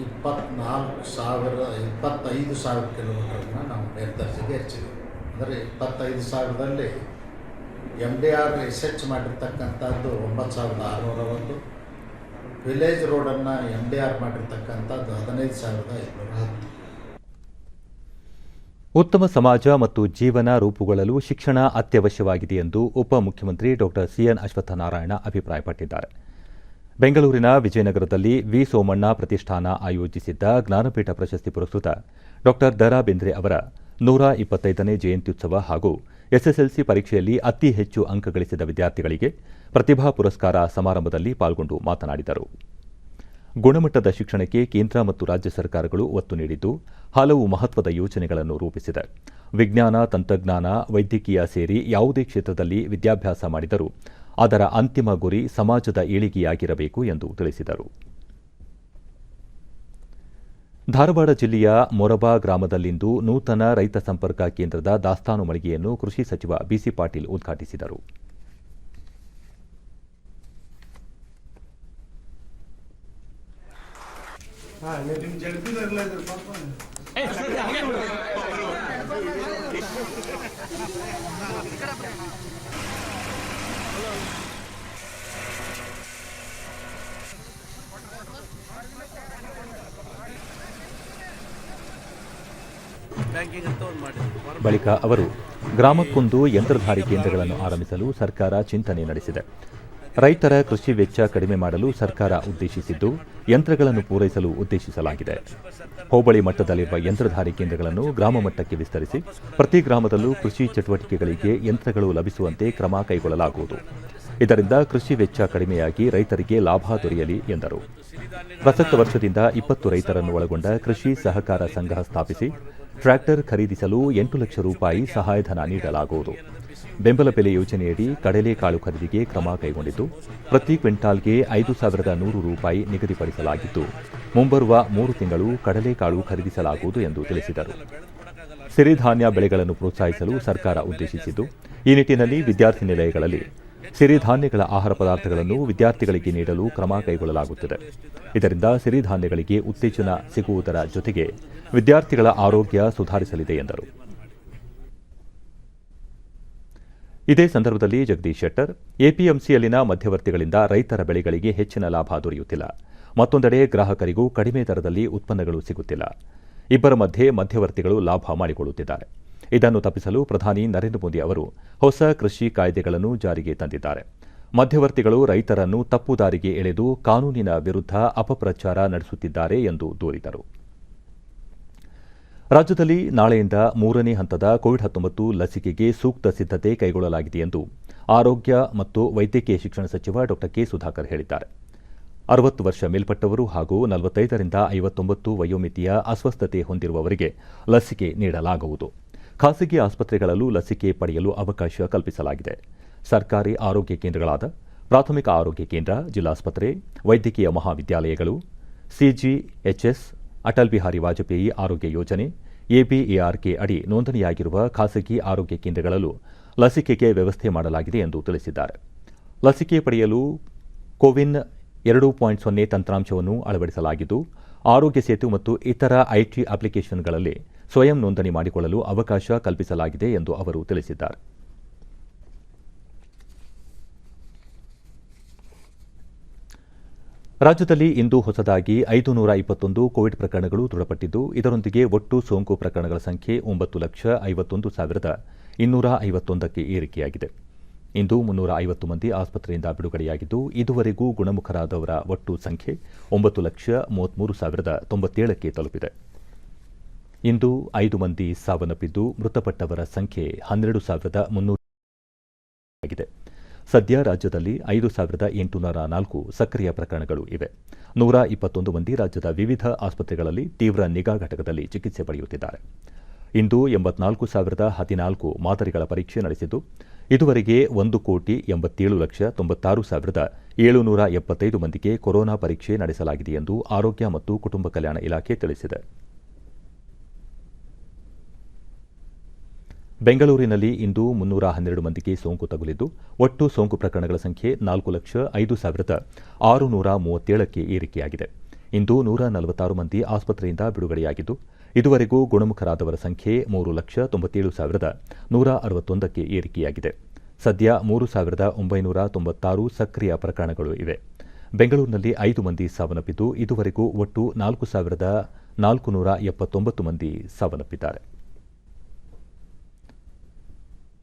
25,000 ಕಿಲೋಮೀಟರ್ನ ನಾವು ಮೇಲ್ದರ್ಜೆಗೆ ಹೆಚ್ಚಿದ್ವಿ. ಅಂದರೆ 25,000ದಲ್ಲಿ MDR SH ಮಾಡಿರ್ತಕ್ಕಂಥದ್ದು 9,601, ವಿಲೇಜ್ ರೋಡನ್ನು MDR ಮಾಡಿರ್ತಕ್ಕಂಥದ್ದು 15,510. ಉತ್ತಮ ಸಮಾಜ ಮತ್ತು ಜೀವನ ರೂಪುಗೊಳ್ಳಲು ಶಿಕ್ಷಣ ಅತ್ಯವಶ್ಯವಾಗಿದೆ ಎಂದು ಉಪಮುಖ್ಯಮಂತ್ರಿ ಡಾಕ್ಟರ್ ಸಿಎನ್ ಅಶ್ವತ್ಥನಾರಾಯಣ ಅಭಿಪ್ರಾಯಪಟ್ಟಿದ್ದಾರೆ. ಬೆಂಗಳೂರಿನ ವಿಜಯನಗರದಲ್ಲಿ ವಿ ಸೋಮಣ್ಣ ಪ್ರತಿಷ್ಠಾನ ಆಯೋಜಿಸಿದ್ದ ಜ್ಞಾನಪೀಠ ಪ್ರಶಸ್ತಿ ಪುರಸ್ಕೃತ ಡಾಕ್ಟರ್ ದ.ರಾ. ಬೇಂದ್ರೆ ಅವರ 125ನೇ ಜಯಂತ್ಯುತ್ಸವ ಹಾಗೂ ಎಸ್ಎಸ್ಎಲ್ಸಿ ಪರೀಕ್ಷೆಯಲ್ಲಿ ಅತಿ ಹೆಚ್ಚು ಅಂಕ ಗಳಿಸಿದ ವಿದ್ಯಾರ್ಥಿಗಳಿಗೆ ಪ್ರತಿಭಾ ಪುರಸ್ಕಾರ ಸಮಾರಂಭದಲ್ಲಿ ಪಾಲ್ಗೊಂಡು ಮಾತನಾಡಿದರು. ಗುಣಮಟ್ಟದ ಶಿಕ್ಷಣಕ್ಕೆ ಕೇಂದ್ರ ಮತ್ತು ರಾಜ್ಯ ಸರ್ಕಾರಗಳು ಒತ್ತು ನೀಡಿದ್ದು ಹಲವು ಮಹತ್ವದ ಯೋಜನೆಗಳನ್ನು ರೂಪಿಸಿದೆ. ವಿಜ್ಞಾನ, ತಂತ್ರಜ್ಞಾನ, ವೈದ್ಯಕೀಯ ಸೇರಿ ಯಾವುದೇ ಕ್ಷೇತ್ರದಲ್ಲಿ ವಿದ್ಯಾಭ್ಯಾಸ ಮಾಡಿದರೂ ಅದರ ಅಂತಿಮ ಗುರಿ ಸಮಾಜದ ಏಳಿಗೆಯಾಗಿರಬೇಕು ಎಂದು ತಿಳಿಸಿದರು. ಧಾರವಾಡ ಜಿಲ್ಲೆಯ ಮೊರಬಾ ಗ್ರಾಮದಲ್ಲಿಂದು ನೂತನ ರೈತ ಸಂಪರ್ಕ ಕೇಂದ್ರದ ದಾಸ್ತಾನು ಮಳಿಗೆಯನ್ನು ಕೃಷಿ ಸಚಿವ ಬಿಸಿ ಪಾಟೀಲ್ ಉದ್ಘಾಟಿಸಿದರು. ಬಳಿಕ ಅವರು ಗ್ರಾಮಕ್ಕೊಂದು ಯಂತ್ರಧಾರಿ ಕೇಂದ್ರಗಳನ್ನು ಆರಂಭಿಸಲು ಸರ್ಕಾರ ಚಿಂತನೆ ನಡೆಸಿದೆ. ರೈತರ ಕೃಷಿ ವೆಚ್ಚ ಕಡಿಮೆ ಮಾಡಲು ಸರ್ಕಾರ ಉದ್ದೇಶಿಸಿದ್ದು ಯಂತ್ರಗಳನ್ನು ಪೂರೈಸಲು ಉದ್ದೇಶಿಸಲಾಗಿದೆ. ಹೋಬಳಿ ಮಟ್ಟದಲ್ಲಿರುವ ಯಂತ್ರಧಾರಿ ಕೇಂದ್ರಗಳನ್ನು ಗ್ರಾಮ ಮಟ್ಟಕ್ಕೆ ವಿಸ್ತರಿಸಿ ಪ್ರತಿ ಗ್ರಾಮದಲ್ಲೂ ಕೃಷಿ ಚಟುವಟಿಕೆಗಳಿಗೆ ಯಂತ್ರಗಳು ಲಭಿಸುವಂತೆ ಕ್ರಮ ಕೈಗೊಳ್ಳಲಾಗುವುದು. ಇದರಿಂದ ಕೃಷಿ ವೆಚ್ಚ ಕಡಿಮೆಯಾಗಿ ರೈತರಿಗೆ ಲಾಭ ದೊರೆಯಲಿ ಎಂದರು. ಪ್ರಸಕ್ತ ವರ್ಷದಿಂದ 20 ರೈತರನ್ನು ಒಳಗೊಂಡ ಕೃಷಿ ಸಹಕಾರ ಸಂಘ ಸ್ಥಾಪಿಸಿ ಟ್ರ್ಯಾಕ್ಟರ್ ಖರೀದಿಸಲು 8 ಲಕ್ಷ ರೂಪಾಯಿ ಸಹಾಯಧನ ನೀಡಲಾಗುವುದು. ಬೆಂಬಲ ಬೆಲೆ ಯೋಜನೆಯಡಿ ಕಡಲೆಕಾಳು ಖರೀದಿಗೆ ಕ್ರಮ ಕೈಗೊಂಡಿದ್ದು ಪ್ರತಿ ಕ್ವಿಂಟಾಲ್ಗೆ 5,100 ರೂಪಾಯಿ ನಿಗದಿಪಡಿಸಲಾಗಿದ್ದು ಮುಂಬರುವ 3 ತಿಂಗಳು ಕಡಲೆಕಾಳು ಖರೀದಿಸಲಾಗುವುದು ಎಂದು ತಿಳಿಸಿದರು. ಸಿರಿಧಾನ್ಯ ಬೆಳೆಗಳನ್ನು ಪ್ರೋತ್ಸಾಹಿಸಲು ಸರ್ಕಾರ ಉದ್ದೇಶಿಸಿದ್ದು ಈ ನಿಟ್ಟಿನಲ್ಲಿ ವಿದ್ಯಾರ್ಥಿ ನಿಲಯಗಳಲ್ಲಿ ಸಿರಿಧಾನ್ಯಗಳ ಆಹಾರ ಪದಾರ್ಥಗಳನ್ನು ವಿದ್ಯಾರ್ಥಿಗಳಿಗೆ ನೀಡಲು ಕ್ರಮ ಕೈಗೊಳ್ಳಲಾಗುತ್ತಿದೆ. ಇದರಿಂದ ಸಿರಿಧಾನ್ಯಗಳಿಗೆ ಉತ್ತೇಜನ ಸಿಗುವುದರ ಜೊತೆಗೆ ವಿದ್ಯಾರ್ಥಿಗಳ ಆರೋಗ್ಯ ಸುಧಾರಿಸಲಿದೆ ಎಂದರು. ಇದೇ ಸಂದರ್ಭದಲ್ಲಿ ಜಗದೀಶ್ ಶೆಟ್ಟರ್, ಎಪಿಎಂಸಿಯಲ್ಲಿನ ಮಧ್ಯವರ್ತಿಗಳಿಂದ ರೈತರ ಬೆಳೆಗಳಿಗೆ ಹೆಚ್ಚಿನ ಲಾಭ ದೊರೆಯುತ್ತಿಲ್ಲ, ಮತ್ತೊಂದೆಡೆ ಗ್ರಾಹಕರಿಗೂ ಕಡಿಮೆ ದರದಲ್ಲಿ ಉತ್ಪನ್ನಗಳು ಸಿಗುತ್ತಿಲ್ಲ. ಇಬ್ಬರ ಮಧ್ಯೆ ಮಧ್ಯವರ್ತಿಗಳು ಲಾಭ ಮಾಡಿಕೊಳ್ಳುತ್ತಿದ್ದಾರೆ. ಇದನ್ನು ತಪ್ಪಿಸಲು ಪ್ರಧಾನಿ ನರೇಂದ್ರ ಮೋದಿ ಅವರು ಹೊಸ ಕೃಷಿ ಕಾಯ್ದೆಗಳನ್ನು ಜಾರಿಗೆ ತಂದಿದ್ದಾರೆ. ಮಧ್ಯವರ್ತಿಗಳು ರೈತರನ್ನು ತಪ್ಪು ದಾರಿಗೆ ಎಳೆದು ಕಾನೂನಿನ ವಿರುದ್ಧ ಅಪಪ್ರಚಾರ ನಡೆಸುತ್ತಿದ್ದಾರೆ ಎಂದು ದೂರಿದರು. ರಾಜ್ಯದಲ್ಲಿ ನಾಳೆಯಿಂದ 3ನೇ ಹಂತದ ಕೋವಿಡ್-19 ಲಸಿಕೆಗೆ ಸೂಕ್ತ ಸಿದ್ಧತೆ ಕೈಗೊಳ್ಳಲಾಗಿದೆ ಎಂದು ಆರೋಗ್ಯ ಮತ್ತು ವೈದ್ಯಕೀಯ ಶಿಕ್ಷಣ ಸಚಿವ ಡಾ ಕೆ. ಸುಧಾಕರ್ ಹೇಳಿದ್ದಾರೆ. 60 ವರ್ಷ ಮೇಲ್ಪಟ್ಟವರು ಹಾಗೂ 45ರಿಂದ 59 ವಯೋಮಿತಿಯ ಅಸ್ವಸ್ಥತೆ ಹೊಂದಿರುವವರಿಗೆ ಲಸಿಕೆ ನೀಡಲಾಗುವುದು. ಖಾಸಗಿ ಆಸ್ಪತ್ರೆಗಳಲ್ಲೂ ಲಸಿಕೆ ಪಡೆಯಲು ಅವಕಾಶ ಕಲ್ಪಿಸಲಾಗಿದೆ. ಸರ್ಕಾರಿ ಆರೋಗ್ಯ ಕೇಂದ್ರಗಳಾದ ಪ್ರಾಥಮಿಕ ಆರೋಗ್ಯ ಕೇಂದ್ರ, ಜಿಲ್ಲಾಸ್ಪತ್ರೆ, ವೈದ್ಯಕೀಯ ಮಹಾವಿದ್ಯಾಲಯಗಳು, ಸಿಜಿಎಚ್ಎಸ್, ಅಟಲ್ ಬಿಹಾರಿ ವಾಜಪೇಯಿ ಆರೋಗ್ಯ ಯೋಜನೆ, ಎಬಿಎಆರ್ಕೆ ಅಡಿ ನೋಂದಣಿಯಾಗಿರುವ ಖಾಸಗಿ ಆರೋಗ್ಯ ಕೇಂದ್ರಗಳಲ್ಲೂ ಲಸಿಕೆಗೆ ವ್ಯವಸ್ಥೆ ಮಾಡಲಾಗಿದೆ ಎಂದು ತಿಳಿಸಿದ್ದಾರೆ. ಲಸಿಕೆ ಪಡೆಯಲು ಕೋವಿನ್ 2.0 ತಂತ್ರಾಂಶವನ್ನು ಅಳವಡಿಸಲಾಗಿದ್ದು ಆರೋಗ್ಯ ಸೇತು ಮತ್ತು ಇತರ ಐಟಿ ಅಪ್ಲಿಕೇಶನ್ಗಳಲ್ಲಿ ಸ್ವಯಂ ನೋಂದಣಿ ಮಾಡಿಕೊಳ್ಳಲು ಅವಕಾಶ ಕಲ್ಪಿಸಲಾಗಿದೆ ಎಂದು ಅವರು ತಿಳಿಸಿದ್ದಾರೆ. ರಾಜ್ಯದಲ್ಲಿ ಇಂದು ಹೊಸದಾಗಿ 521 ಕೋವಿಡ್ ಪ್ರಕರಣಗಳು ದೃಢಪಟ್ಟಿದ್ದು, ಇದರೊಂದಿಗೆ ಒಟ್ಟು ಸೋಂಕು ಪ್ರಕರಣಗಳ ಸಂಖ್ಯೆ 9,51,251ಕ್ಕೆ ಏರಿಕೆಯಾಗಿದೆ. ಇಂದು 350 ಮಂದಿ ಆಸ್ಪತ್ರೆಯಿಂದ ಬಿಡುಗಡೆಯಾಗಿದ್ದು, ಇದುವರೆಗೂ ಗುಣಮುಖರಾದವರ ಒಟ್ಟು ಸಂಖ್ಯೆ 9,33,097ಕ್ಕೆ ತಲುಪಿದೆ. ಇಂದು 5 ಮಂದಿ ಸಾವನ್ನಪ್ಪಿದ್ದು, ಮೃತಪಟ್ಟವರ ಸಂಖ್ಯೆ 12,300 ಆಗಿದೆ. ಸದ್ಯ ರಾಜ್ಯದಲ್ಲಿ 5,804 ಸಕ್ರಿಯ ಪ್ರಕರಣಗಳು ಇವೆ. 121 ಮಂದಿ ರಾಜ್ಯದ ವಿವಿಧ ಆಸ್ಪತ್ರೆಗಳಲ್ಲಿ ತೀವ್ರ ನಿಗಾ ಘಟಕದಲ್ಲಿ ಚಿಕಿತ್ಸೆ ಪಡೆಯುತ್ತಿದ್ದಾರೆ. ಇಂದು 84,014 ಮಾದರಿಗಳ ಪರೀಕ್ಷೆ ನಡೆಸಿದ್ದು ಇದುವರೆಗೆ 1,87,96,775 ಮಂದಿಗೆ ಕೊರೋನಾ ಪರೀಕ್ಷೆ ನಡೆಸಲಾಗಿದೆ ಎಂದು ಆರೋಗ್ಯ ಮತ್ತು ಕುಟುಂಬ ಕಲ್ಯಾಣ ಇಲಾಖೆ ತಿಳಿಸಿದೆ. ಬೆಂಗಳೂರಿನಲ್ಲಿ ಇಂದು 312 ಮಂದಿಗೆ ಸೋಂಕು ತಗುಲಿದ್ದು ಒಟ್ಟು ಸೋಂಕು ಪ್ರಕರಣಗಳ ಸಂಖ್ಯೆ 4,05,637ಕ್ಕೆ ಏರಿಕೆಯಾಗಿದೆ. ಇಂದು 146 ಮಂದಿ ಆಸ್ಪತ್ರೆಯಿಂದ ಬಿಡುಗಡೆಯಾಗಿದ್ದು ಇದುವರೆಗೂ ಗುಣಮುಖರಾದವರ ಸಂಖ್ಯೆ 3,97,161ಕ್ಕೆ ಏರಿಕೆಯಾಗಿದೆ. ಸದ್ಯ 3,996 ಸಕ್ರಿಯ ಪ್ರಕರಣಗಳು ಇವೆ. ಬೆಂಗಳೂರಿನಲ್ಲಿ 5 ಮಂದಿ ಸಾವನ್ನಪ್ಪಿದ್ದು ಇದುವರೆಗೂ ಒಟ್ಟು 4,479 ಮಂದಿ ಸಾವನ್ನಪ್ಪಿದ್ದಾರೆ.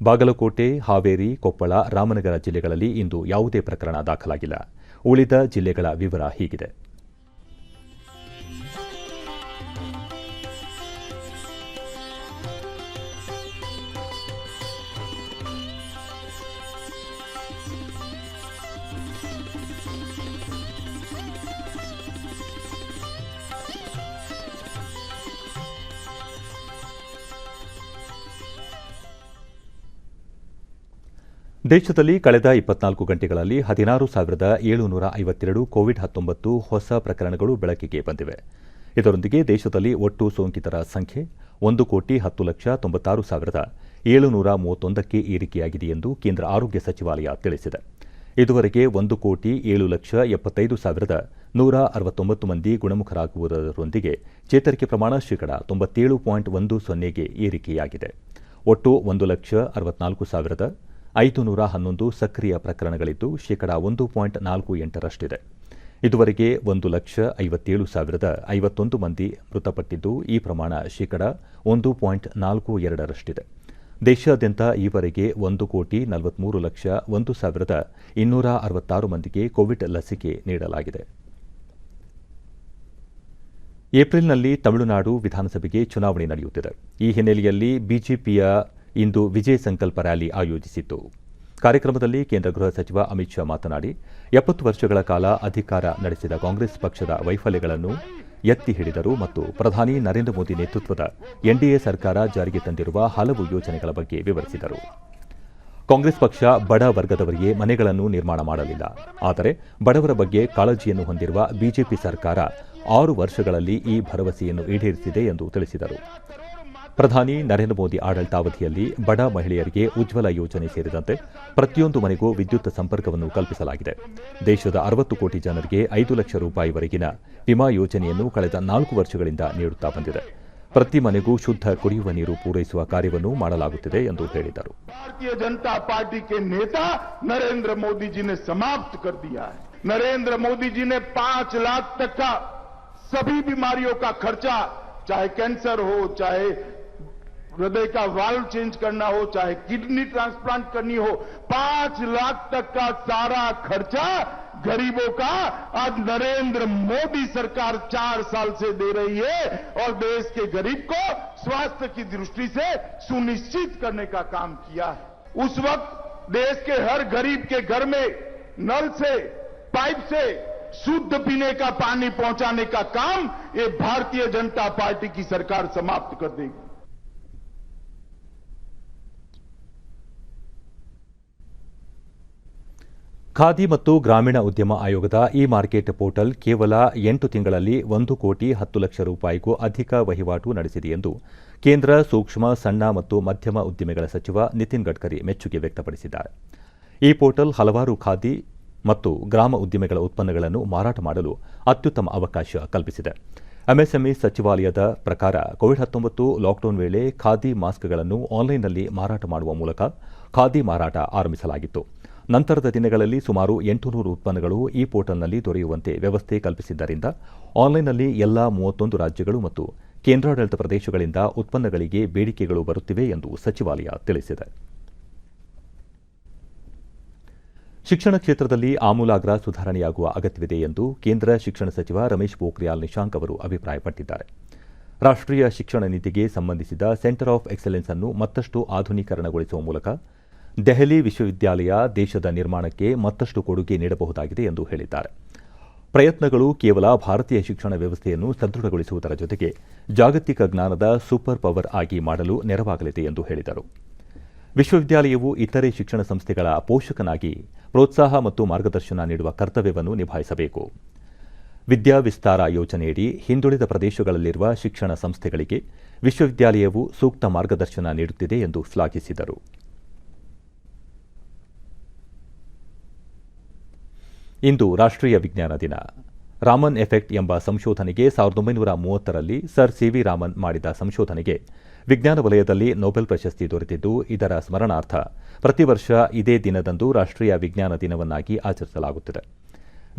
ಬಾಗಲಕೋಟೆ, ಹಾವೇರಿ, ಕೊಪ್ಪಳ, ರಾಮನಗರ ಜಿಲ್ಲೆಗಳಲ್ಲಿ ಇಂದು ಯಾವುದೇ ಪ್ರಕರಣ ದಾಖಲಾಗಿಲ್ಲ. ಉಳಿದ ಜಿಲ್ಲೆಗಳ ವಿವರ ಹೀಗಿದೆ. ದೇಶದಲ್ಲಿ ಕಳೆದ 24 ಗಂಟೆಗಳಲ್ಲಿ 16,752 ಕೋವಿಡ್-19 ಹೊಸ ಪ್ರಕರಣಗಳು ಬೆಳಕಿಗೆ ಬಂದಿವೆ. ಇದರೊಂದಿಗೆ ದೇಶದಲ್ಲಿ ಒಟ್ಟು ಸೋಂಕಿತರ ಸಂಖ್ಯೆ 1,10,96,731ಕ್ಕೆ ಏರಿಕೆಯಾಗಿದೆ ಎಂದು ಕೇಂದ್ರ ಆರೋಗ್ಯ ಸಚಿವಾಲಯ ತಿಳಿಸಿದೆ. ಇದುವರೆಗೆ 1,07,75,169 ಮಂದಿ ಗುಣಮುಖರಾಗುವುದರೊಂದಿಗೆ ಚೇತರಿಕೆ ಪ್ರಮಾಣ ಶೇಕಡಾ 97.10ಗೆ ಏರಿಕೆಯಾಗಿದೆ. ಒಟ್ಟು 1,64,511 ಸಕ್ರಿಯ ಪ್ರಕರಣಗಳಿದ್ದು ಶೇಕಡಾ 1.48ರಷ್ಟಿದೆ. ಇದುವರೆಗೆ 1,57,051 ಮಂದಿ ಮೃತಪಟ್ಟಿದ್ದು ಈ ಪ್ರಮಾಣ ಶೇಕಡಾ 1.42ರಷ್ಟಿದೆ. ದೇಶಾದ್ಯಂತ ಈವರೆಗೆ 1,43,01,266 ಮಂದಿಗೆ ಕೋವಿಡ್ ಲಸಿಕೆ ನೀಡಲಾಗಿದೆ. ಏಪ್ರಿಲ್ನಲ್ಲಿ ತಮಿಳುನಾಡು ವಿಧಾನಸಭೆಗೆ ಚುನಾವಣೆ ನಡೆಯುತ್ತಿದೆ. ಈ ಹಿನ್ನೆಲೆಯಲ್ಲಿ ಬಿಜೆಪಿಯ ಇಂದು ವಿಜಯ ಸಂಕಲ್ಪ ರ್ಯಾಲಿ ಆಯೋಜಿಸಿತ್ತು. ಕಾರ್ಯಕ್ರಮದಲ್ಲಿ ಕೇಂದ್ರ ಗೃಹ ಸಚಿವ ಅಮಿತ್ ಶಾ ಮಾತನಾಡಿ 70 ವರ್ಷಗಳ ಕಾಲ ಅಧಿಕಾರ ನಡೆಸಿದ ಕಾಂಗ್ರೆಸ್ ಪಕ್ಷದ ವೈಫಲ್ಯಗಳನ್ನು ಎತ್ತಿ ಹಿಡಿದರು ಮತ್ತು ಪ್ರಧಾನಿ ನರೇಂದ್ರ ಮೋದಿ ನೇತೃತ್ವದ ಎನ್ಡಿಎ ಸರ್ಕಾರ ಜಾರಿಗೆ ತಂದಿರುವ ಹಲವು ಯೋಜನೆಗಳ ಬಗ್ಗೆ ವಿವರಿಸಿದರು. ಕಾಂಗ್ರೆಸ್ ಪಕ್ಷ ಬಡ ವರ್ಗದವರಿಗೆ ಮನೆಗಳನ್ನು ನಿರ್ಮಾಣ ಮಾಡಲಿಲ್ಲ. ಆದರೆ ಬಡವರ ಬಗ್ಗೆ ಕಾಳಜಿಯನ್ನು ಹೊಂದಿರುವ ಬಿಜೆಪಿ ಸರ್ಕಾರ 6 ವರ್ಷಗಳಲ್ಲಿ ಈ ಭರವಸೆಯನ್ನು ಈಡೇರಿಸಿದೆ ಎಂದು ತಿಳಿಸಿದರು. ಪ್ರಧಾನಿ ನರೇಂದ್ರ ಮೋದಿ ಆಡಳಿತಾವಧಿಯಲ್ಲಿ ಬಡ ಮಹಿಳೆಯರಿಗೆ ಉಜ್ವಲ ಯೋಜನೆ ಸೇರಿದಂತೆ ಪ್ರತಿಯೊಂದು ಮನೆಗೂ ವಿದ್ಯುತ್ ಸಂಪರ್ಕವನ್ನು ಕಲ್ಪಿಸಲಾಗಿದೆ. ದೇಶದ 60 ಕೋಟಿ ಜನರಿಗೆ 5 ಲಕ್ಷ ರೂಪಾಯಿವರೆಗಿನ ವಿಮಾ ಯೋಜನೆಯನ್ನು ಕಳೆದ 4 ವರ್ಷಗಳಿಂದ ನೀಡುತ್ತಾ ಬಂದಿದೆ. ಪ್ರತಿ ಮನೆಗೂ ಶುದ್ಧ ಕುಡಿಯುವ ನೀರು ಪೂರೈಸುವ ಕಾರ್ಯವನ್ನು ಮಾಡಲಾಗುತ್ತಿದೆ ಎಂದು ಹೇಳಿದರು. भारतीय जनता पार्टी के नेता नरेंद्र मोदी जी ने समाप्त कर दिया है. नरेंद्र मोदी जी ने 5 लाख तक का सभी बीमारियों का खर्चा, चाहे कैंसर हो, चाहे हृदय का वाल्व चेंज करना हो, चाहे किडनी ट्रांसप्लांट करनी हो, 5 लाख तक का सारा खर्चा गरीबों का आज नरेंद्र मोदी सरकार 4 साल से दे रही है और देश के गरीब को स्वास्थ्य की दृष्टि से सुनिश्चित करने का काम किया है. उस वक्त देश के हर गरीब के घर में नल से, पाइप से शुद्ध पीने का पानी पहुंचाने का काम ये भारतीय जनता पार्टी की सरकार समाप्त कर देगी. ಖಾದಿ ಮತ್ತು ಗ್ರಾಮೀಣ ಉದ್ಯಮ ಆಯೋಗದ ಇ ಮಾರ್ಕೆಟ್ ಪೋರ್ಟಲ್ ಕೇವಲ 8 ತಿಂಗಳಲ್ಲಿ 1,10,00,000 ರೂಪಾಯಿಗೂ ಅಧಿಕ ವಹಿವಾಟು ನಡೆಸಿದೆ ಎಂದು ಕೇಂದ್ರ ಸೂಕ್ಷ್ಮ, ಸಣ್ಣ ಮತ್ತು ಮಧ್ಯಮ ಉದ್ದಿಮೆಗಳ ಸಚಿವ ನಿತಿನ್ ಗಡ್ಕರಿ ಮೆಚ್ಚುಗೆ ವ್ಯಕ್ತಪಡಿಸಿದ್ದಾರೆ. ಈ ಪೋರ್ಟಲ್ ಹಲವಾರು ಖಾದಿ ಮತ್ತು ಗ್ರಾಮ ಉದ್ದಿಮೆಗಳ ಉತ್ಪನ್ನಗಳನ್ನು ಮಾರಾಟ ಮಾಡಲು ಅತ್ಯುತ್ತಮ ಅವಕಾಶ ಕಲ್ಪಿಸಿದೆ. ಎಂಎಸ್ಎಂಇ ಸಚಿವಾಲಯದ ಪ್ರಕಾರ ಕೋವಿಡ್-19 ಲಾಕ್ಡೌನ್ ವೇಳೆ ಖಾದಿ ಮಾಸ್ಕ್ಗಳನ್ನು ಆನ್ಲೈನ್ನಲ್ಲಿ ಮಾರಾಟ ಮಾಡುವ ಮೂಲಕ ಖಾದಿ ಮಾರಾಟ ಆರಂಭಿಸಲಾಗಿತ್ತು. ನಂತರದ ದಿನಗಳಲ್ಲಿ ಸುಮಾರು 800 ಉತ್ಪನ್ನಗಳು ಈ ಪೋರ್ಟಲ್ನಲ್ಲಿ ದೊರೆಯುವಂತೆ ವ್ಯವಸ್ಥೆ ಕಲ್ಪಿಸಿದ್ದರಿಂದ ಆನ್ಲೈನ್ನಲ್ಲಿ ಎಲ್ಲಾ 31 ರಾಜ್ಯಗಳು ಮತ್ತು ಕೇಂದ್ರಾಡಳಿತ ಪ್ರದೇಶಗಳಿಂದ ಉತ್ಪನ್ನಗಳಿಗೆ ಬೇಡಿಕೆಗಳು ಬರುತ್ತಿವೆ ಎಂದು ಸಚಿವಾಲಯ ತಿಳಿಸಿದೆ. ಶಿಕ್ಷಣ ಕ್ಷೇತ್ರದಲ್ಲಿ ಆಮೂಲಾಗ್ರ ಸುಧಾರಣೆಯಾಗುವ ಅಗತ್ಯವಿದೆ ಎಂದು ಕೇಂದ್ರ ಶಿಕ್ಷಣ ಸಚಿವ ರಮೇಶ್ ಪೋಖ್ರಿಯಾಲ್ ನಿಶಾಂಕ್ ಅವರು ಅಭಿಪ್ರಾಯಪಟ್ಟಿದ್ದಾರೆ. ರಾಷ್ಟ್ರೀಯ ಶಿಕ್ಷಣ ನೀತಿಗೆ ಸಂಬಂಧಿಸಿದ ಸೆಂಟರ್ ಆಫ್ ಎಕ್ಸಲೆನ್ಸ್ ಅನ್ನು ಮತ್ತಷ್ಟು ಆಧುನೀಕರಣಗೊಳಿಸುವ ಮೂಲಕ ದೆಹಲಿ ವಿಶ್ವವಿದ್ಯಾಲಯ ದೇಶದ ನಿರ್ಮಾಣಕ್ಕೆ ಮತ್ತಷ್ಟು ಕೊಡುಗೆ ನೀಡಬಹುದಾಗಿದೆ ಎಂದು ಹೇಳಿದ್ದಾರೆ. ಪ್ರಯತ್ನಗಳು ಕೇವಲ ಭಾರತೀಯ ಶಿಕ್ಷಣ ವ್ಯವಸ್ಥೆಯನ್ನು ಸದೃಢಗೊಳಿಸುವುದರ ಜೊತೆಗೆ ಜಾಗತಿಕ ಜ್ಞಾನದ ಸೂಪರ್ ಪವರ್ ಆಗಿ ಮಾಡಲು ನೆರವಾಗಲಿದೆ ಎಂದು ಹೇಳಿದರು. ವಿಶ್ವವಿದ್ಯಾಲಯವು ಇತರೆ ಶಿಕ್ಷಣ ಸಂಸ್ಥೆಗಳ ಪೋಷಕನಾಗಿ ಪ್ರೋತ್ಸಾಹ ಮತ್ತು ಮಾರ್ಗದರ್ಶನ ನೀಡುವ ಕರ್ತವ್ಯವನ್ನು ನಿಭಾಯಿಸಬೇಕು. ವಿದ್ಯಾ ವಿಸ್ತಾರ ಯೋಜನೆಯಡಿ ಹಿಂದುಳಿದ ಪ್ರದೇಶಗಳಲ್ಲಿರುವ ಶಿಕ್ಷಣ ಸಂಸ್ಥೆಗಳಿಗೆ ವಿಶ್ವವಿದ್ಯಾಲಯವು ಸೂಕ್ತ ಮಾರ್ಗದರ್ಶನ ನೀಡುತ್ತಿದೆ ಎಂದು ಶ್ಲಾಘಿಸಿದರು. ಇಂದು ರಾಷ್ಟ್ರೀಯ ವಿಜ್ಞಾನ ದಿನ. ರಾಮನ್ ಎಫೆಕ್ಟ್ ಎಂಬ ಸಂಶೋಧನೆಗೆ 1930ರಲ್ಲಿ ಸರ್ ಸಿ ವಿ ರಾಮನ್ ಮಾಡಿದ ಸಂಶೋಧನೆಗೆ ವಿಜ್ಞಾನ ವಲಯದಲ್ಲಿ ನೊಬೆಲ್ ಪ್ರಶಸ್ತಿ ದೊರೆತಿದ್ದು, ಇದರ ಸ್ಮರಣಾರ್ಥ ಪ್ರತಿ ವರ್ಷ ಇದೇ ದಿನದಂದು ರಾಷ್ಟ್ರೀಯ ವಿಜ್ಞಾನ ದಿನವನ್ನಾಗಿ ಆಚರಿಸಲಾಗುತ್ತಿದೆ.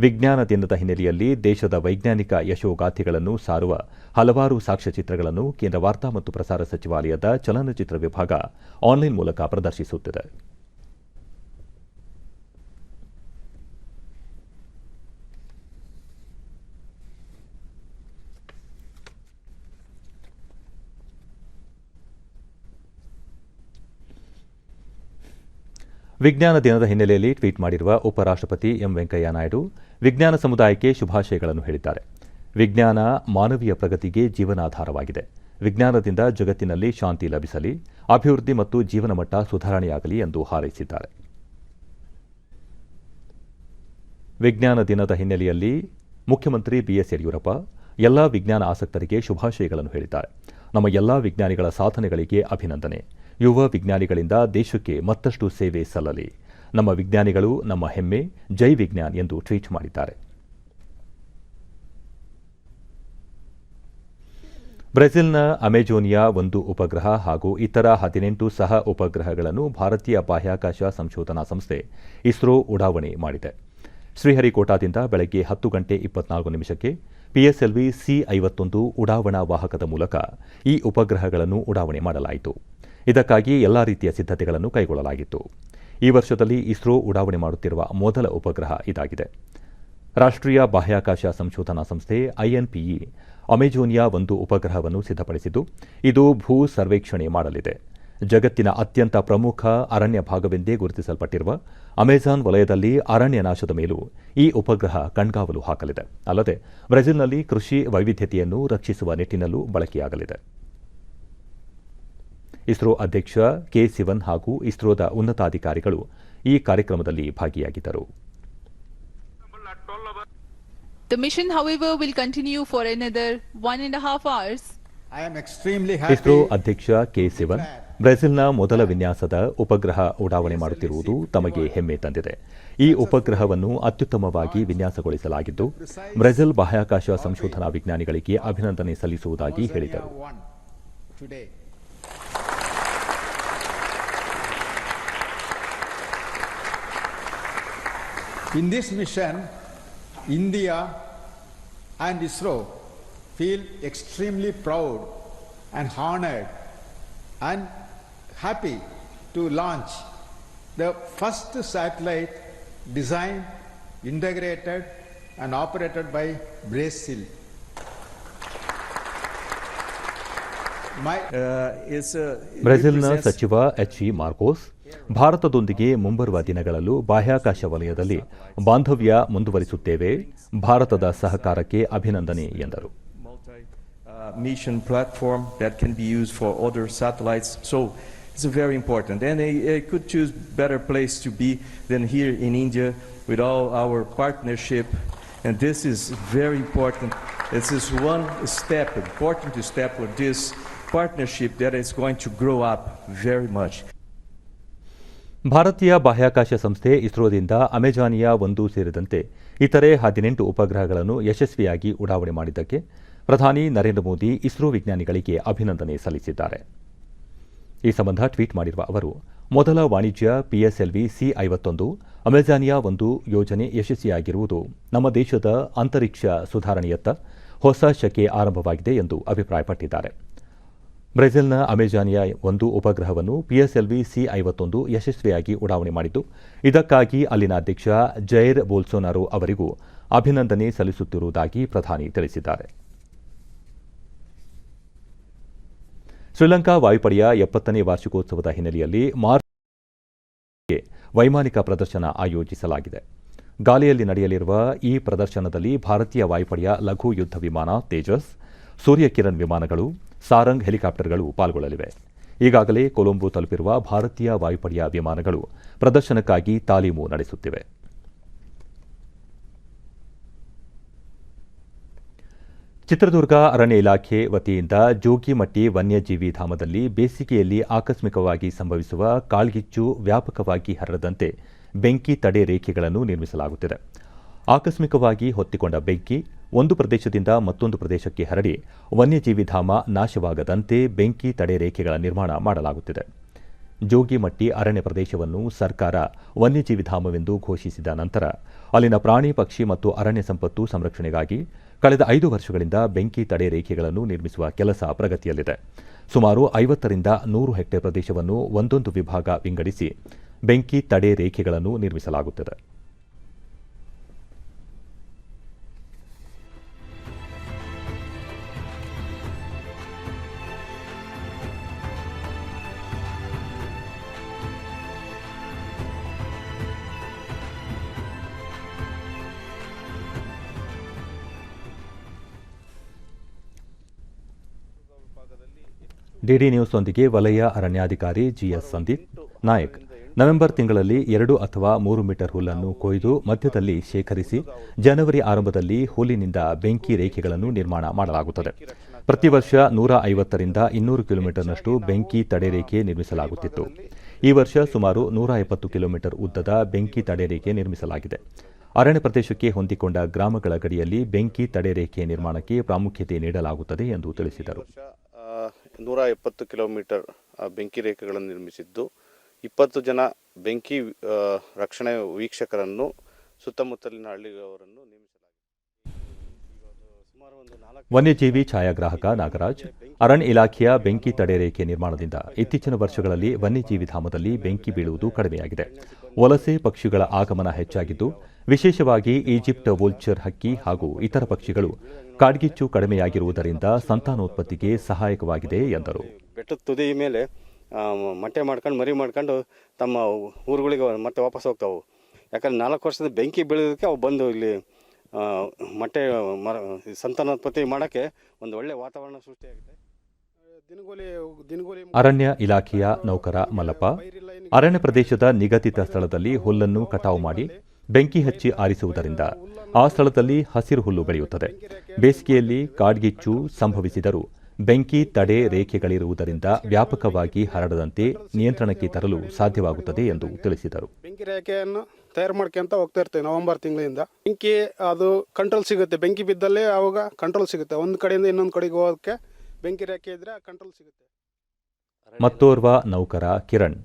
ವಿಜ್ಞಾನ ದಿನದ ಹಿನ್ನೆಲೆಯಲ್ಲಿ ದೇಶದ ವೈಜ್ಞಾನಿಕ ಯಶೋಗಾಥೆಗಳನ್ನು ಸಾರುವ ಹಲವಾರು ಸಾಕ್ಷ್ಯಚಿತ್ರಗಳನ್ನು ಕೇಂದ್ರ ವಾರ್ತಾ ಮತ್ತು ಪ್ರಸಾರ ಸಚಿವಾಲಯದ ಚಲನಚಿತ್ರ ವಿಭಾಗ ಆನ್ಲೈನ್ ಮೂಲಕ ಪ್ರದರ್ಶಿಸುತ್ತಿದೆ. ವಿಜ್ಞಾನ ದಿನದ ಹಿನ್ನೆಲೆಯಲ್ಲಿ ಟ್ವೀಟ್ ಮಾಡಿರುವ ಉಪರಾಷ್ಟ್ರಪತಿ ಎಂ ವೆಂಕಯ್ಯ ನಾಯ್ಡು ವಿಜ್ಞಾನ ಸಮುದಾಯಕ್ಕೆ ಶುಭಾಶಯಗಳನ್ನು ಹೇಳಿದ್ದಾರೆ. ವಿಜ್ಞಾನ ಮಾನವೀಯ ಪ್ರಗತಿಗೆ ಜೀವನಾಧಾರವಾಗಿದೆ. ವಿಜ್ಞಾನದಿಂದ ಜಗತ್ತಿನಲ್ಲಿ ಶಾಂತಿ ಲಭಿಸಲಿ, ಅಭಿವೃದ್ಧಿ ಮತ್ತು ಜೀವನ ಮಟ್ಟ ಸುಧಾರಣೆಯಾಗಲಿ ಎಂದು ಹಾರೈಸಿದ್ದಾರೆ. ವಿಜ್ಞಾನ ದಿನದ ಹಿನ್ನೆಲೆಯಲ್ಲಿ ಮುಖ್ಯಮಂತ್ರಿ ಬಿಎಸ್ ಯಡಿಯೂರಪ್ಪ ಎಲ್ಲಾ ವಿಜ್ಞಾನ ಆಸಕ್ತರಿಗೆ ಶುಭಾಶಯಗಳನ್ನು ಹೇಳಿದ್ದಾರೆ. ನಮ್ಮ ಎಲ್ಲಾ ವಿಜ್ಞಾನಿಗಳ ಸಾಧನೆಗಳಿಗೆ ಅಭಿನಂದನೆ. ಯುವ ವಿಜ್ಞಾನಿಗಳಿಂದ ದೇಶಕ್ಕೆ ಮತ್ತಷ್ಟು ಸೇವೆ ಸಲ್ಲಲಿ. ನಮ್ಮ ವಿಜ್ಞಾನಿಗಳು ನಮ್ಮ ಹೆಮ್ಮೆ, ಜೈ ವಿಜ್ಞಾನ್ ಎಂದು ಟ್ವೀಟ್ ಮಾಡಿದ್ದಾರೆ. ಬ್ರೆಜಿಲ್ನ ಅಮೆಜೋನಿಯಾ 1 ಉಪಗ್ರಹ ಹಾಗೂ ಇತರ 18 ಸಹ ಉಪಗ್ರಹಗಳನ್ನು ಭಾರತೀಯ ಬಾಹ್ಯಾಕಾಶ ಸಂಶೋಧನಾ ಸಂಸ್ಥೆ ಇಸ್ರೋ ಉಡಾವಣೆ ಮಾಡಿದೆ. ಶ್ರೀಹರಿಕೋಟಾದಿಂದ ಬೆಳಗ್ಗೆ 10:24 ಪಿಎಸ್ಎಲ್ವಿ C-51 ಉಡಾವಣಾ ವಾಹಕದ ಮೂಲಕ ಈ ಉಪಗ್ರಹಗಳನ್ನು ಉಡಾವಣೆ ಮಾಡಲಾಯಿತು. ಇದಕ್ಕಾಗಿ ಎಲ್ಲಾ ರೀತಿಯ ಸಿದ್ಧತೆಗಳನ್ನು ಕೈಗೊಳ್ಳಲಾಗಿತ್ತು. ಈ ವರ್ಷದಲ್ಲಿ ಇಸ್ರೋ ಉಡಾವಣೆ ಮಾಡುತ್ತಿರುವ ಮೊದಲ ಉಪಗ್ರಹ ಇದಾಗಿದೆ. ರಾಷ್ಟ್ರೀಯ ಬಾಹ್ಯಾಕಾಶ ಸಂಶೋಧನಾ ಸಂಸ್ಥೆ INPE ಅಮೆಜೋನಿಯಾ 1 ಉಪಗ್ರಹವನ್ನು ಸಿದ್ಧಪಡಿಸಿದ್ದು, ಇದು ಭೂ ಸರ್ವೇಕ್ಷಣೆ ಮಾಡಲಿದೆ. ಜಗತ್ತಿನ ಅತ್ಯಂತ ಪ್ರಮುಖ ಅರಣ್ಯ ಭಾಗವೆಂದೇ ಗುರುತಿಸಲ್ಪಟ್ಟಿರುವ ಅಮೆಜಾನ್ ವಲಯದಲ್ಲಿ ಅರಣ್ಯ ನಾಶದ ಮೇಲೂ ಈ ಉಪಗ್ರಹ ಕಣ್ಗಾವಲು ಹಾಕಲಿದೆ. ಅಲ್ಲದೆ ಬ್ರೆಜಿಲ್ನಲ್ಲಿ ಕೃಷಿ ವೈವಿಧ್ಯತೆಯನ್ನು ರಕ್ಷಿಸುವ ನಿಟ್ಟಿನಲ್ಲೂ ಬಳಕೆಯಾಗಲಿದೆ. ಇಸ್ರೋ ಅಧ್ಯಕ್ಷ ಕೆ ಸಿವನ್ ಹಾಗೂ ಇಸ್ರೋದ ಉನ್ನತಾಧಿಕಾರಿಗಳು ಈ ಕಾರ್ಯಕ್ರಮದಲ್ಲಿ ಭಾಗಿಯಾಗಿದ್ದರು. The mission, however, will continue for another 1.5 hours. ISRO ಅಧ್ಯಕ್ಷ ಕೆ ಸಿವನ್ ಬ್ರೆಜಿಲ್ನ ಮೊದಲ ವಿನ್ಯಾಸದ ಉಪಗ್ರಹ ಉಡಾವಣೆ ಮಾಡುತ್ತಿರುವುದು ತಮಗೆ ಹೆಮ್ಮೆ ತಂದಿದೆ. ಈ ಉಪಗ್ರಹವನ್ನು ಅತ್ಯುತ್ತಮವಾಗಿ ವಿನ್ಯಾಸಗೊಳಿಸಲಾಗಿದ್ದು, ಬ್ರೆಜಿಲ್ ಬಾಹ್ಯಾಕಾಶ ಸಂಶೋಧನಾ ವಿಜ್ಞಾನಿಗಳಿಗೆ ಅಭಿನಂದನೆ ಸಲ್ಲಿಸುವುದಾಗಿ ಹೇಳಿದರು. In this mission, India and ISRO feel extremely proud and honored and happy to launch the first satellite designed, integrated and operated by Brazil. ಬ್ರೆಜಿಲ್ನ ಸಚಿವ ಎಚ್.ಇ. ಮಾರ್ಕೋಸ್ ಭಾರತದೊಂದಿಗೆ ಮುಂಬರುವ ದಿನಗಳಲ್ಲೂ ಬಾಹ್ಯಾಕಾಶ ವಲಯದಲ್ಲಿ ಬಾಂಧವ್ಯ ಮುಂದುವರಿಸುತ್ತೇವೆ. ಭಾರತದ ಸಹಕಾರಕ್ಕೆ ಅಭಿನಂದನೆ ಎಂದರು. Mission platform that can be used for other satellites, so it's very important, and I could choose better place to be than here in India with all our partnership, and this is very important. This is one step, important step for this partnership that is going to grow up very much. ಭಾರತೀಯ ಬಾಹ್ಯಾಕಾಶ ಸಂಸ್ಥೆ ಇಸ್ರೋದಿಂದ ಅಮೆಜಾನಿಯಾ 1 ಸೇರಿದಂತೆ ಇತರೆ 18 ಉಪಗ್ರಹಗಳನ್ನು ಯಶಸ್ವಿಯಾಗಿ ಉಡಾವಣೆ ಮಾಡಿದ್ದಕ್ಕೆ ಪ್ರಧಾನಿ ನರೇಂದ್ರ ಮೋದಿ ಇಸ್ರೋ ವಿಜ್ಞಾನಿಗಳಿಗೆ ಅಭಿನಂದನೆ ಸಲ್ಲಿಸಿದ್ದಾರೆ. ಈ ಸಂಬಂಧ ಟ್ವೀಟ್ ಮಾಡಿರುವ ಅವರು, ಮೊದಲ ವಾಣಿಜ್ಯ ಪಿಎಸ್ಎಲ್ವಿ C-51 ಅಮೆಜಾನಿಯಾ 1 ಯೋಜನೆ ಯಶಸ್ವಿಯಾಗಿರುವುದು ನಮ್ಮ ದೇಶದ ಅಂತರಿಕ್ಷ ಸುಧಾರಣೆಯತ್ತ ಹೊಸ ಶಕೆ ಆರಂಭವಾಗಿದೆ ಎಂದು ಅಭಿಪ್ರಾಯಪಟ್ಟಿದ್ದಾರೆ. ಬ್ರೆಜಿಲ್ನ ಅಮೆಜಾನಿಯಾ 1 ಉಪಗ್ರಹವನ್ನು ಪಿಎಸ್ಎಲ್ವಿ C-51 ಯಶಸ್ವಿಯಾಗಿ ಉಡಾವಣೆ ಮಾಡಿದ್ದು, ಇದಕ್ಕಾಗಿ ಅಲ್ಲಿನ ಅಧ್ಯಕ್ಷ ಜೈರ್ ಬೋಲ್ಸೊನಾರೋ ಅವರಿಗೂ ಅಭಿನಂದನೆ ಸಲ್ಲಿಸುತ್ತಿರುವುದಾಗಿ ಪ್ರಧಾನಿ ತಿಳಿಸಿದ್ದಾರೆ. ಶ್ರೀಲಂಕಾ ವಾಯುಪಡೆಯ 70ನೇ ವಾರ್ಷಿಕೋತ್ಸವದ ಹಿನ್ನೆಲೆಯಲ್ಲಿ ಮಾರ್ಚ್ ವೈಮಾನಿಕ ಪ್ರದರ್ಶನ ಆಯೋಜಿಸಲಾಗಿದೆ. ಗಾಲಿಯಲ್ಲಿ ನಡೆಯಲಿರುವ ಈ ಪ್ರದರ್ಶನದಲ್ಲಿ ಭಾರತೀಯ ವಾಯುಪಡೆಯ ಲಘು ಯುದ್ಧ ವಿಮಾನ ತೇಜಸ್, ಸೂರ್ಯ ಕಿರಣ್ ವಿಮಾನಗಳು, ಸಾರಂಗ್ ಹೆಲಿಕಾಪ್ಟರ್ಗಳು ಪಾಲ್ಗೊಳ್ಳಲಿವೆ. ಈಗಾಗಲೇ ಕೊಲಂಬೋ ತಲುಪಿರುವ ಭಾರತೀಯ ವಾಯುಪಡೆಯ ವಿಮಾನಗಳು ಪ್ರದರ್ಶನಕ್ಕಾಗಿ ತಾಲೀಮು ನಡೆಸುತ್ತಿವೆ. ಚಿತ್ರದುರ್ಗ ಅರಣ್ಯ ಇಲಾಖೆ ವತಿಯಿಂದ ಜೋಗಿಮಟ್ಟಿ ವನ್ಯಜೀವಿ ಧಾಮದಲ್ಲಿ ಬೇಸಿಗೆಯಲ್ಲಿ ಆಕಸ್ಮಿಕವಾಗಿ ಸಂಭವಿಸುವ ಕಾಳ್ಗಿಚ್ಚು ವ್ಯಾಪಕವಾಗಿ ಹರಡದಂತೆ ಬೆಂಕಿ ತಡೆ ರೇಖೆಗಳನ್ನು ನಿರ್ಮಿಸಲಾಗುತ್ತಿದೆ. ಆಕಸ್ಮಿಕವಾಗಿ ಹೊತ್ತಿಕೊಂಡ ಬೆಂಕಿ ಒಂದು ಪ್ರದೇಶದಿಂದ ಮತ್ತೊಂದು ಪ್ರದೇಶಕ್ಕೆ ಹರಡಿ ವನ್ಯಜೀವಿ ಧಾಮ ನಾಶವಾಗದಂತೆ ಬೆಂಕಿ ತಡೆ ರೇಖೆಗಳ ನಿರ್ಮಾಣ ಮಾಡಲಾಗುತ್ತಿದೆ. ಜೋಗಿಮಟ್ಟಿ ಅರಣ್ಯ ಪ್ರದೇಶವನ್ನು ಸರ್ಕಾರ ವನ್ಯಜೀವಿ ಧಾಮವೆಂದು ಘೋಷಿಸಿದ ನಂತರ ಅಲ್ಲಿನ ಪ್ರಾಣಿ, ಪಕ್ಷಿ ಮತ್ತು ಅರಣ್ಯ ಸಂಪತ್ತು ಸಂರಕ್ಷಣೆಗಾಗಿ ಕಳೆದ 5 ವರ್ಷಗಳಿಂದ ಬೆಂಕಿ ತಡೆ ರೇಖೆಗಳನ್ನು ನಿರ್ಮಿಸುವ ಕೆಲಸ ಪ್ರಗತಿಯಲ್ಲಿದೆ. ಸುಮಾರು 50ರಿಂದ 100 ಹೆಕ್ಟೇರ್ ಪ್ರದೇಶವನ್ನು ಒಂದೊಂದು ವಿಭಾಗ ವಿಂಗಡಿಸಿ ಬೆಂಕಿ ತಡೆ ರೇಖೆಗಳನ್ನು ನಿರ್ಮಿಸಲಾಗುತ್ತದೆ. ಡಿಡಿ ನ್ಯೂಸ್ನೊಂದಿಗೆ ವಲಯ ಅರಣ್ಯಾಧಿಕಾರಿ ಜಿಎಸ್ ಸಂದೀಪ್ ನಾಯಕ್ ನವೆಂಬರ್ ತಿಂಗಳಲ್ಲಿ 2 ಅಥವಾ 3 ಮೀಟರ್ ಹುಲ್ಲನ್ನು ಕೊಯ್ದು ಮಧ್ಯದಲ್ಲಿ ಶೇಖರಿಸಿ ಜನವರಿ ಆರಂಭದಲ್ಲಿ ಹುಲ್ಲಿನಿಂದ ಬೆಂಕಿ ರೇಖೆಗಳನ್ನು ನಿರ್ಮಾಣ ಮಾಡಲಾಗುತ್ತದೆ. ಪ್ರತಿ ವರ್ಷ 150ರಿಂದ 200 ಕಿಲೋಮೀಟರ್ನಷ್ಟು ಬೆಂಕಿ ತಡೆ ರೇಖೆ ನಿರ್ಮಿಸಲಾಗುತ್ತಿತ್ತು. ಈ ವರ್ಷ ಸುಮಾರು 170 ಕಿಲೋಮೀಟರ್ ಉದ್ದದ ಬೆಂಕಿ ತಡೆ ರೇಖೆ ನಿರ್ಮಿಸಲಾಗಿದೆ. ಅರಣ್ಯ ಪ್ರದೇಶಕ್ಕೆ ಹೊಂದಿಕೊಂಡ ಗ್ರಾಮಗಳ ಗಡಿಯಲ್ಲಿ ಬೆಂಕಿ ತಡೆ ರೇಖೆ ನಿರ್ಮಾಣಕ್ಕೆ ಪ್ರಾಮುಖ್ಯತೆ ನೀಡಲಾಗುತ್ತದೆ ಎಂದು ತಿಳಿಸಿದರು. 170 ಕಿಲೋಮೀಟರ್ ಬೆಂಕಿ ರೇಖೆಗಳನ್ನು ನಿರ್ಮಿಸಿದ್ದು 20 ಜನ ಬೆಂಕಿ ರಕ್ಷಣೆ ವೀಕ್ಷಕರನ್ನು ಸುತ್ತಮುತ್ತಲಿನ ಹಳ್ಳಿಯವರನ್ನು ನೇಮಿಸಲಾಗಿದೆ. ವನ್ಯಜೀವಿ ಛಾಯಾಗ್ರಾಹಕ ನಾಗರಾಜ್, ಅರಣ್ಯ ಇಲಾಖೆಯ ಬೆಂಕಿ ತಡೆ ರೇಖೆ ನಿರ್ಮಾಣದಿಂದ ಇತ್ತೀಚಿನ ವರ್ಷಗಳಲ್ಲಿ ವನ್ಯಜೀವಿ ಧಾಮದಲ್ಲಿ ಬೆಂಕಿ ಬೀಳುವುದು ಕಡಿಮೆಯಾಗಿದೆ. ವಲಸೆ ಪಕ್ಷಿಗಳ ಆಗಮನ ಹೆಚ್ಚಾಗಿದ್ದು, ವಿಶೇಷವಾಗಿ ಈಜಿಪ್ಟ್ ವೋಲ್ಚರ್ ಹಕ್ಕಿ ಹಾಗೂ ಇತರ ಪಕ್ಷಿಗಳು ಕಾಡ್ಗಿಚ್ಚು ಕಡಿಮೆಯಾಗಿರುವುದರಿಂದ ಸಂತಾನೋತ್ಪತ್ತಿಗೆ ಸಹಾಯಕವಾಗಿದೆ ಎಂದರು. ಬೆಟ್ಟದ ತುದಿ ಮೇಲೆ ಮೊಟ್ಟೆ ಮಾಡ್ಕೊಂಡು ಮರಿ ಮಾಡ್ಕೊಂಡು ತಮ್ಮ ಊರುಗಳಿಗೆ ಮತ್ತೆ ವಾಪಸ್ ಹೋಗ್ತಾವೆ. ಯಾಕಂದ್ರೆ 4 ವರ್ಷದ ಬೆಂಕಿ ಬೀಳೋದಕ್ಕೆ ಅವು ಬಂದು ಇಲ್ಲಿ ಮೊಟ್ಟೆ ಸಂತಾನೋತ್ಪತ್ತಿ ಮಾಡೋಕ್ಕೆ ಒಂದು ಒಳ್ಳೆ ವಾತಾವರಣ ಸೃಷ್ಟಿಯಾಗಿದೆ. ಅರಣ್ಯ ಇಲಾಖೆಯ ನೌಕರ ಮಲ್ಲಪ್ಪ ಅರಣ್ಯ ಪ್ರದೇಶದ ನಿಗದಿತ ಸ್ಥಳದಲ್ಲಿ ಹುಲ್ಲನ್ನು ಕಟಾವು ಮಾಡಿ ಬೆಂಕಿ ಹಚ್ಚಿ ಆರಿಸುವುದರಿಂದ ಆ ಸ್ಥಳದಲ್ಲಿ ಹಸಿರು ಹುಲ್ಲು ಬೆಳೆಯುತ್ತದೆ. ಬೇಸಿಗೆಯಲ್ಲಿ ಕಾಡ್ಗಿಚ್ಚು ಸಂಭವಿಸಿದರೂ ಬೆಂಕಿ ತಡೆ ರೇಖೆಗಳಿರುವುದರಿಂದ ವ್ಯಾಪಕವಾಗಿ ಹರಡದಂತೆ ನಿಯಂತ್ರಣಕ್ಕೆ ತರಲು ಸಾಧ್ಯವಾಗುತ್ತದೆ ಎಂದು ತಿಳಿಸಿದರು. ಬೆಂಕಿ ರೇಖೆಯನ್ನು ತಯಾರು ಮಾಡ್ಕೊಂತ ಹೋಗ್ತಾ ಇರ್ತೇವೆ. ನವೆಂಬರ್ ತಿಂಗಳಿಂದ ಬೆಂಕಿ ಅದು ಕಂಟ್ರೋಲ್ ಸಿಗುತ್ತೆ. ಬೆಂಕಿ ಬಿದ್ದಲ್ಲಿ ಆವಾಗ ಕಂಟ್ರೋಲ್ ಸಿಗುತ್ತೆ. ಒಂದು ಕಡೆಯಿಂದ ಇನ್ನೊಂದು ಕಡೆಗೆ ಹೋಗೋಕ್ಕೆ ಬೆಂಕಿ ರೇಖೆ ಇದ್ರೆ ಕಂಟ್ರೋಲ್ ಸಿಗುತ್ತೆ. ಮತ್ತೋರ್ವ ನೌಕರ ಕಿರಣ್,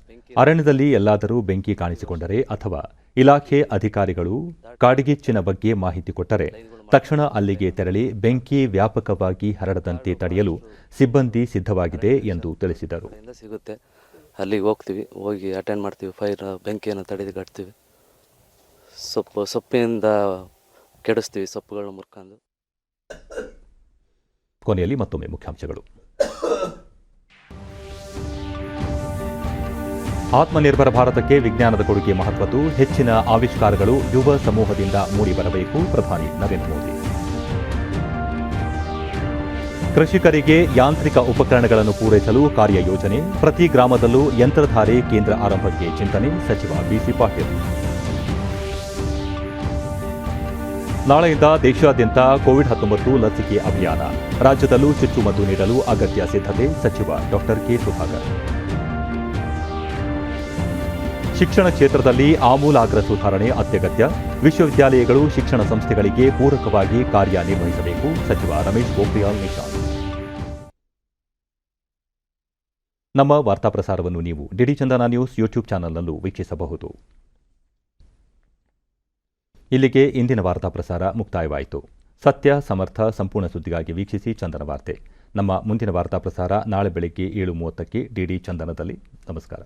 ಅರಣ್ಯದಲ್ಲಿ ಎಲ್ಲಾದರೂ ಬೆಂಕಿ ಕಾಣಿಸಿಕೊಂಡರೆ ಅಥವಾ ಇಲಾಖೆ ಅಧಿಕಾರಿಗಳು ಕಾಡ್ಗಿಚ್ಚಿನ ಬಗ್ಗೆ ಮಾಹಿತಿ ಕೊಟ್ಟರೆ ತಕ್ಷಣ ಅಲ್ಲಿಗೆ ತೆರಳಿ ಬೆಂಕಿ ವ್ಯಾಪಕವಾಗಿ ಹರಡದಂತೆ ತಡೆಯಲು ಸಿಬ್ಬಂದಿ ಸಿದ್ಧವಾಗಿದೆ ಎಂದು ತಿಳಿಸಿದರು. ಸಿಗುತ್ತೆ, ಅಲ್ಲಿಗೆ ಹೋಗ್ತೀವಿ, ಹೋಗಿ ಅಟೆಂಡ್ ಮಾಡ್ತೀವಿ, ಫೈರ್ ಬೆಂಕಿಯನ್ನು ತಡೆಗಟ್ತೀವಿ, ಸೊಪ್ಪಿನಿಂದ ಕೆಡಿಸ್ತೀವಿ, ಸೊಪ್ಪುಗಳನ್ನ ಮುರ್ಕೊಂಡು. ಕೊನೆಯಲ್ಲಿ ಮತ್ತೊಮ್ಮೆ ಮುಖ್ಯಾಂಶಗಳು. ಆತ್ಮನಿರ್ಭರ ಭಾರತಕ್ಕೆ ವಿಜ್ಞಾನದ ಕೊಡುಗೆ ಮಹತ್ವದ್ದು, ಹೆಚ್ಚಿನ ಆವಿಷ್ಕಾರಗಳು ಯುವ ಸಮೂಹದಿಂದ ಮೂಡಿಬರಬೇಕು, ಪ್ರಧಾನಿ ನರೇಂದ್ರ ಮೋದಿ. ಕೃಷಿಕರಿಗೆ ಯಾಂತ್ರಿಕ ಉಪಕರಣಗಳನ್ನು ಪೂರೈಸಲು ಕಾರ್ಯಯೋಜನೆ, ಪ್ರತಿ ಗ್ರಾಮದಲ್ಲೂ ಯಂತ್ರಧಾರೆ ಕೇಂದ್ರ ಆರಂಭಕ್ಕೆ ಚಿಂತನೆ, ಸಚಿವ ಬಿಸಿ ಪಾಟೀಲ್. ನಾಳೆಯಿಂದ ದೇಶಾದ್ಯಂತ ಕೋವಿಡ್-19 ಲಸಿಕೆ ಅಭಿಯಾನ, ರಾಜ್ಯದಲ್ಲೂ ಚುಚ್ಚುಮದ್ದು ನೀಡಲು ಅಗತ್ಯ ಸಿದ್ಧತೆ, ಸಚಿವ ಡಾಕ್ಟರ್ ಕೆ ಸುಧಾಕರ್. ಶಿಕ್ಷಣ ಕ್ಷೇತ್ರದಲ್ಲಿ ಆಮೂಲಾಗ್ರ ಸುಧಾರಣೆ ಅತ್ಯಗತ್ಯ, ವಿಶ್ವವಿದ್ಯಾಲಯಗಳು ಶಿಕ್ಷಣ ಸಂಸ್ಥೆಗಳಿಗೆ ಪೂರಕವಾಗಿ ಕಾರ್ಯನಿರ್ವಹಿಸಬೇಕು, ಸಚಿವ ರಮೇಶ್ ಪೋಖ್ರಿಯಾಲ್ ನಿಶಾಂಕ್. ನಮ್ಮ ವಾರ್ತಾ ಪ್ರಸಾರವನ್ನು ನೀವು ಡಿಡಿ ಚಂದನ ನ್ಯೂಸ್ ಯೂಟ್ಯೂಬ್ ಚಾನೆಲ್ನಲ್ಲೂ ವೀಕ್ಷಿಸಬಹುದು. ಇಲ್ಲಿಗೆ ಇಂದಿನ ವಾರ್ತಾ ಪ್ರಸಾರ ಮುಕ್ತಾಯವಾಯಿತು. ಸತ್ಯ, ಸಮರ್ಥ, ಸಂಪೂರ್ಣ ಸುದ್ದಿಗಾಗಿ ವೀಕ್ಷಿಸಿ ಚಂದನ ವಾರ್ತೆ. ನಮ್ಮ ಮುಂದಿನ ವಾರ್ತಾ ಪ್ರಸಾರ ನಾಳೆ ಬೆಳಗ್ಗೆ 7:30ಕ್ಕೆ ಡಿಡಿ ಚಂದನದಲ್ಲಿ. ನಮಸ್ಕಾರ.